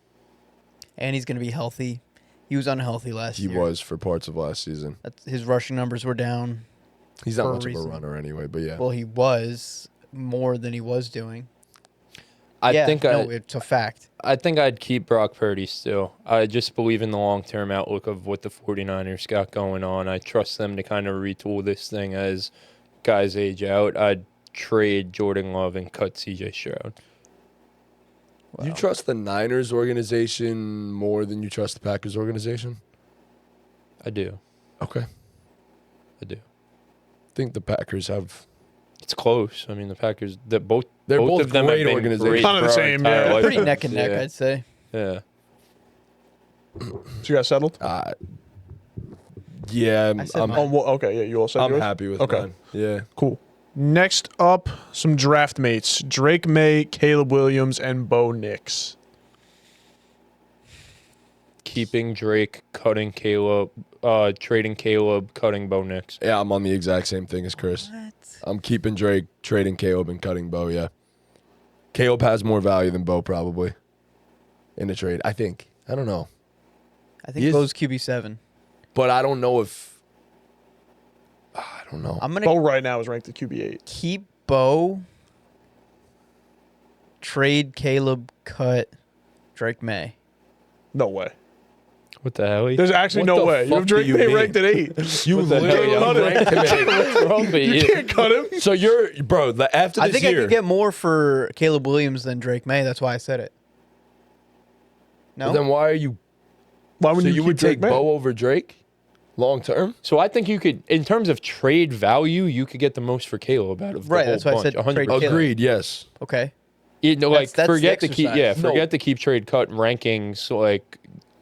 And he's going to be healthy. He was unhealthy last He year. was for parts of last season. His rushing numbers were down. He's not For a much of a reason. runner anyway, but yeah. Well, he was more than he was doing. I yeah, think no, it's a fact. I think I'd keep Brock Purdy still. I just believe in the long-term outlook of what the 49ers got going on. I trust them to kind of retool this thing as guys age out. I'd trade Jordan Love and cut CJ Stroud. You trust the Niners organization more than you trust the Packers organization? I do. Okay. I do. I think the Packers have... It's close. I mean, the Packers, they're both both of them great have been organizations. great Kind of the for our same, entire yeah. lifetime. Pretty neck and neck, Yeah. I'd say. Yeah. So you got settled? Yeah, I said I'm, mine. Okay, yeah, you all said I'm yours? happy with Okay. mine. Yeah. Cool. Next up, some draft mates. Drake May, Caleb Williams, and Bo Nix. Keeping Drake, cutting Caleb, trading Caleb, cutting Bo Nix. Yeah, I'm on the exact same thing as Chris. What? I'm keeping Drake, trading Caleb, and cutting Bo, yeah. Caleb has more value than Bo, probably, in a trade. I think. I don't know. I He think is- Bo's QB7. But I don't know if... I don't know. I'm going Bo to right now is ranked at QB8. keep Bo, trade Caleb, cut Drake May. No way. What the hell? There's actually What no the way. You fuck have do Drake you May mean? ranked at 8. You the hell? literally Cut him. ranked him at- What's wrong with You you? can't cut him. So you're... Bro, after this I think I year... could get more for Caleb Williams than Drake May. That's why I said it. No? Then why are you... Why would So you you keep would Drake take May? Bo over Drake? long term. So I think you could, in terms of trade value, you could get the most for Caleb out of the Right, whole that's why I bunch. said 100%. trade Caleb. Agreed. Yes. Okay. You know, like That's the forget to keep, exercise. forget to keep trade cut rankings like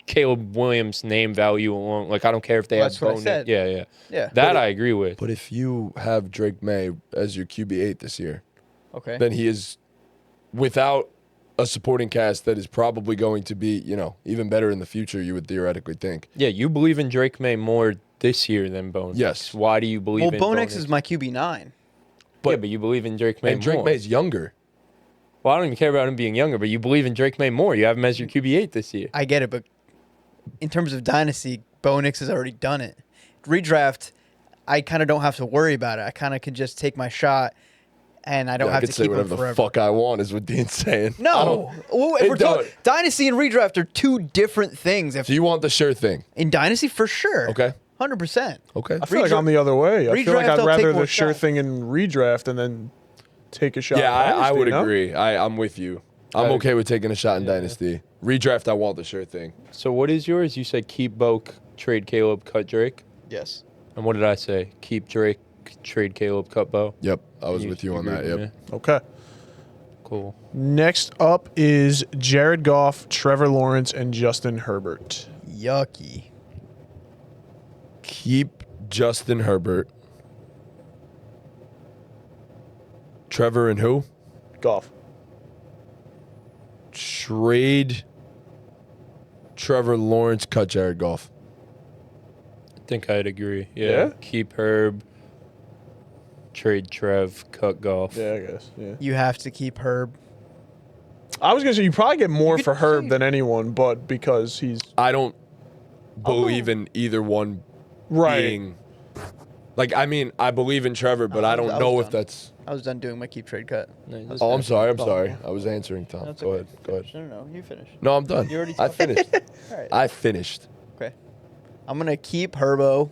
Caleb Williams' name value alone. Like I don't care if they Well, have that's what I bonus. said. Yeah. Yeah. That I agree with. But if you have Drake Maye as your QB8 this year, Okay. then he is without a supporting cast that is probably going to be, even better in the future, you would theoretically think. Yeah, you believe in Drake Maye more this year than Bo Nix. Yes. Why do you believe Well, in Bo Bo Nix Nix? is my QB9. But you believe in Drake Maye And Drake more. May's younger. Well, I don't even care about him being younger, but you believe in Drake Maye more. You have him as your QB8 this year. I get it, but in terms of dynasty, Bo Nix has already done it. Redraft, I kind of don't have to worry about it. I kind of can just take my shot, and I don't I have could to say keep him whatever the forever. fuck I want is what Dean's saying. I No, don't- well, if It we're talking, don't. dynasty and redraft are two different things. If Do you want the sure thing? in dynasty, for sure. Okay. 100%. Okay. I feel like I'm the other way. I feel like Redraft, I'd I'll rather take more the sure shots. thing in redraft and then take a shot. Yeah, in I Dynasty, would no? agree. I'm with you. I'm okay with taking a shot in Dynasty. Redraft, I want the sure thing. So what is yours? You said keep Bo, trade Caleb, cut Drake. Yes. And what did I say? Keep Drake, trade Caleb, cut Bo. Yep, I was with you on that. agreed Yep. with me? Okay. Cool. Next up is Jared Goff, Trevor Lawrence, and Justin Herbert. Yucky. Keep Justin Herbert. Trevor and who? Goff. Trade Trevor Lawrence, cut Jared Goff. I think I'd agree. Yeah? Keep Herb, trade Trev, cut Goff. Yeah, I guess. Yeah. You have to keep Herb. I was gonna say you probably get more could for Herb say- than anyone, but because he's I don't believe in either one right. being. Like, I mean, I believe in Trevor, but I I was- don't I know was if done. that's. I was done doing my keep trade cut. No, I was Oh, done. I'm sorry. I'm sorry. I was answering, Tom. That's Go okay. ahead. Go ahead. No, you finish. No, I'm done. You already I talked. finished. All right. I finished. Okay. I'm going to keep Herbo,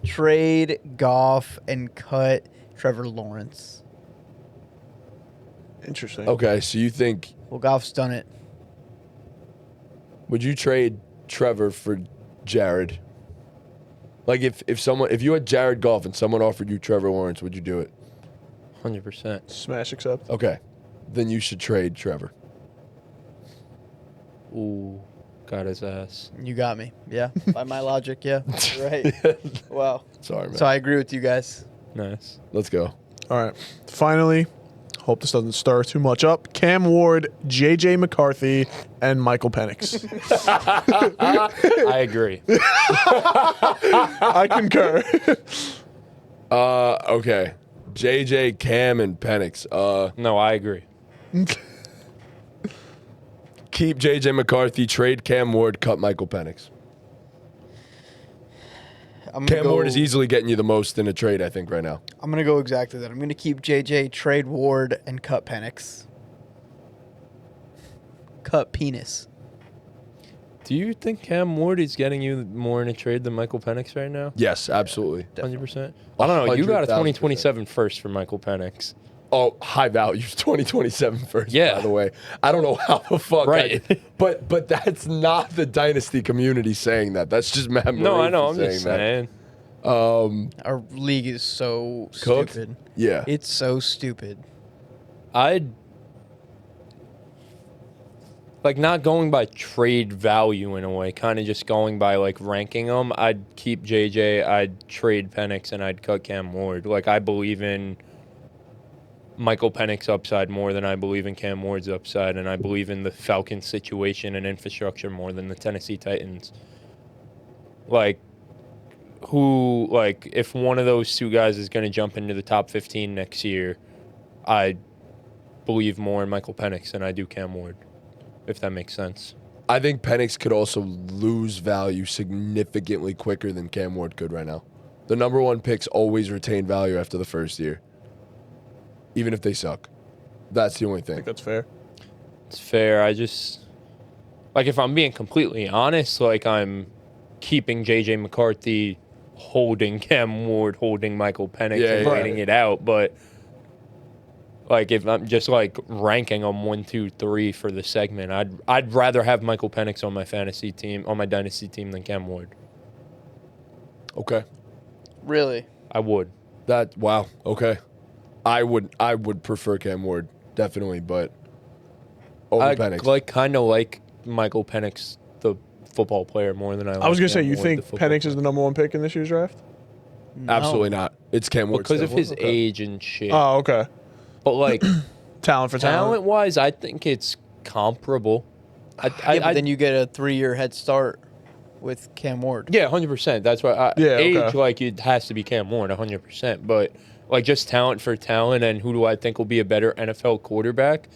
trade Goff, and cut Trevor Lawrence. Interesting. Okay, so you think Well, Goff's done it. would you trade Trevor for Jared? Like if you had Jared Goff and someone offered you Trevor Lawrence, would you do it? 100%. Smash accept. Okay, then you should trade Trevor. Ooh, got his ass. You got me. Yeah. By my logic, yeah. You're right. Wow. Sorry, man. So I agree with you guys. Nice. Let's go. All right. Finally, hope this doesn't stir too much up. Cam Ward, JJ McCarthy, and Michael Penix. I agree. I concur. Okay. JJ, Cam, and Penix. No, I agree. Keep JJ McCarthy, trade Cam Ward, cut Michael Penix. I'm gonna Cam Ward is easily getting you the most in a trade, I think, right now. I'm going to go exactly that. I'm going to keep JJ, trade Ward, and cut Penix. Cut penis. Do you think Cam Ward is getting you more in a trade than Michael Penix right now? Yes, absolutely. 100%. I don't know. You got a 100,000%. 2027 first for Michael Penix. Oh, high value 2027 first. Yeah. By the way, I don't know how the fuck. Right. But that's not the dynasty community saying that. That's just Matt. No, I know. Murray I'm just saying. Our league is so Cooked? stupid. Yeah. It's so stupid. I'd like not going by trade value in a way, kind of just going by like ranking them. I'd keep JJ, I'd trade Penix, and I'd cut Cam Ward. Like I believe in Michael Penix upside more than I believe in Cam Ward's upside, and I believe in the Falcons situation and infrastructure more than the Tennessee Titans. Like if one of those two guys is going to jump into the top 15 next year, I believe more in Michael Penix than I do Cam Ward, if that makes sense. I think Penix could also lose value significantly quicker than Cam Ward could right now. The number one picks always retain value after the first year, even if they suck. That's the only I thing. think that's fair. It's fair. I just, like, if I'm being completely honest, like, I'm keeping J.J. McCarthy, holding Cam Ward, holding Michael Penix, Yeah, and yeah. waiting it out. But, like, if I'm just, like, ranking them 1, 2, 3 for the segment, I'd rather have Michael Penix on my fantasy team, on my dynasty team, than Cam Ward. Okay. Really? I would. Wow. Okay. I would prefer Cam Ward definitely, but over I Penix. kind of like Michael Penix, the football player, more than I. I was gonna Cam say, you Ward, think the football Penix is the number 1 pick in this year's draft? Absolutely not. It's Cam Ward because still. of his Okay. age and shit. Oh, okay. But like Talent for talent. talent-wise, I think it's comparable. Yeah, but then you get a 3-year head start with Cam Ward. Yeah, 100%. That's why Yeah, age, okay. like, it has to be Cam Ward, 100%. But like just talent for talent, and who do I think will be a better NFL quarterback?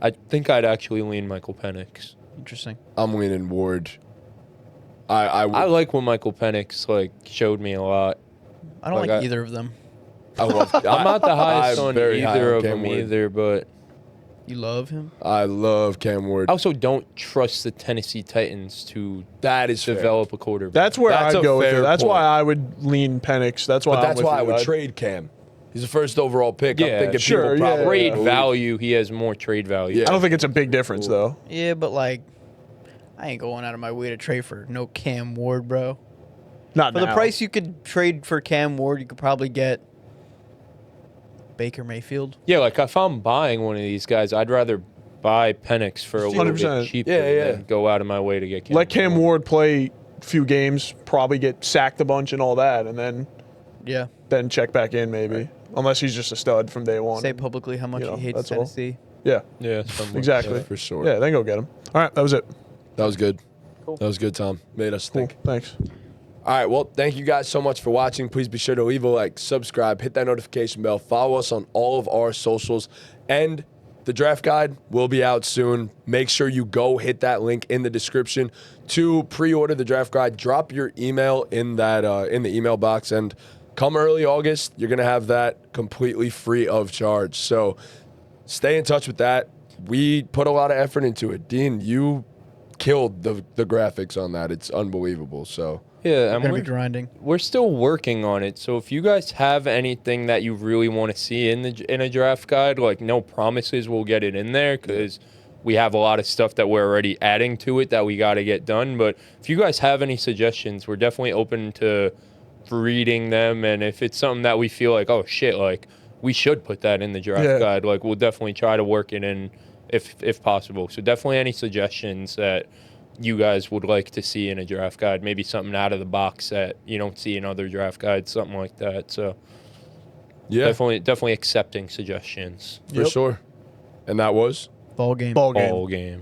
I think I'd actually lean Michael Penix. Interesting. I'm leaning Ward. I would, I like what Michael Penix like showed me a lot. I don't Like, like I- either of them. I love. I'm not the highest I'm on very high either on of Cam them Ward. either, but You love him? I love Cam Ward. I also don't trust the Tennessee Titans to That is fair. develop a quarterback. That's where That's a I'd go with fair it. That's point. why I would lean Penix. That's why. But that's I'm with why I you. would I'd- trade Cam. He's the first overall pick. Yeah, I'm thinking sure, people yeah, probably trade believe- value. He has more trade value. Yeah. I don't think it's a big difference though. Yeah, but like, I ain't going out of my way to trade for no Cam Ward, bro. Not For the now. price you could trade for Cam Ward, you could probably get Baker Mayfield. Yeah, like if I'm buying one of these guys, I'd rather buy Penix for a little 100%. bit cheaper Yeah. than go out of my way to get Cam. Let Cam Ward play a few games, probably get sacked a bunch and all that, and Yeah. then check back in maybe. Unless he's just a stud from day one. Say publicly how much You know, he hates that's all. Tennessee. Yeah, Yeah, something like exactly. that. for sure. Yeah, then go get him. All right, that was it. That was good. Cool. That was good, Tom. Made us Cool. think. Thanks. All right, well, thank you guys so much for watching. Please be sure to leave a like, subscribe, hit that notification bell, follow us on all of our socials, and the draft guide will be out soon. Make sure you go hit that link in the description to pre-order the draft guide. Drop your email in that in the email box, and come early August, you're gonna have that completely free of charge. So stay in touch with that. We put a lot of effort into it. Dean, you killed the graphics on that. It's unbelievable. So. Yeah, I'm and gonna be grinding. we're still working on it. So if you guys have anything that you really want to see in a draft guide, like no promises, we'll get it in there because we have a lot of stuff that we're already adding to it that we got to get done. But if you guys have any suggestions, we're definitely open to reading them. And if it's something that we feel like, oh shit, like we should put that in the draft guide, like we'll definitely try to work it in if possible. So definitely any suggestions that you guys would like to see in a draft guide, maybe something out of the box that you don't see in other draft guides, something like that. So Yeah, definitely accepting suggestions. for sure. And that was? Ball game. Ball game. Ball game.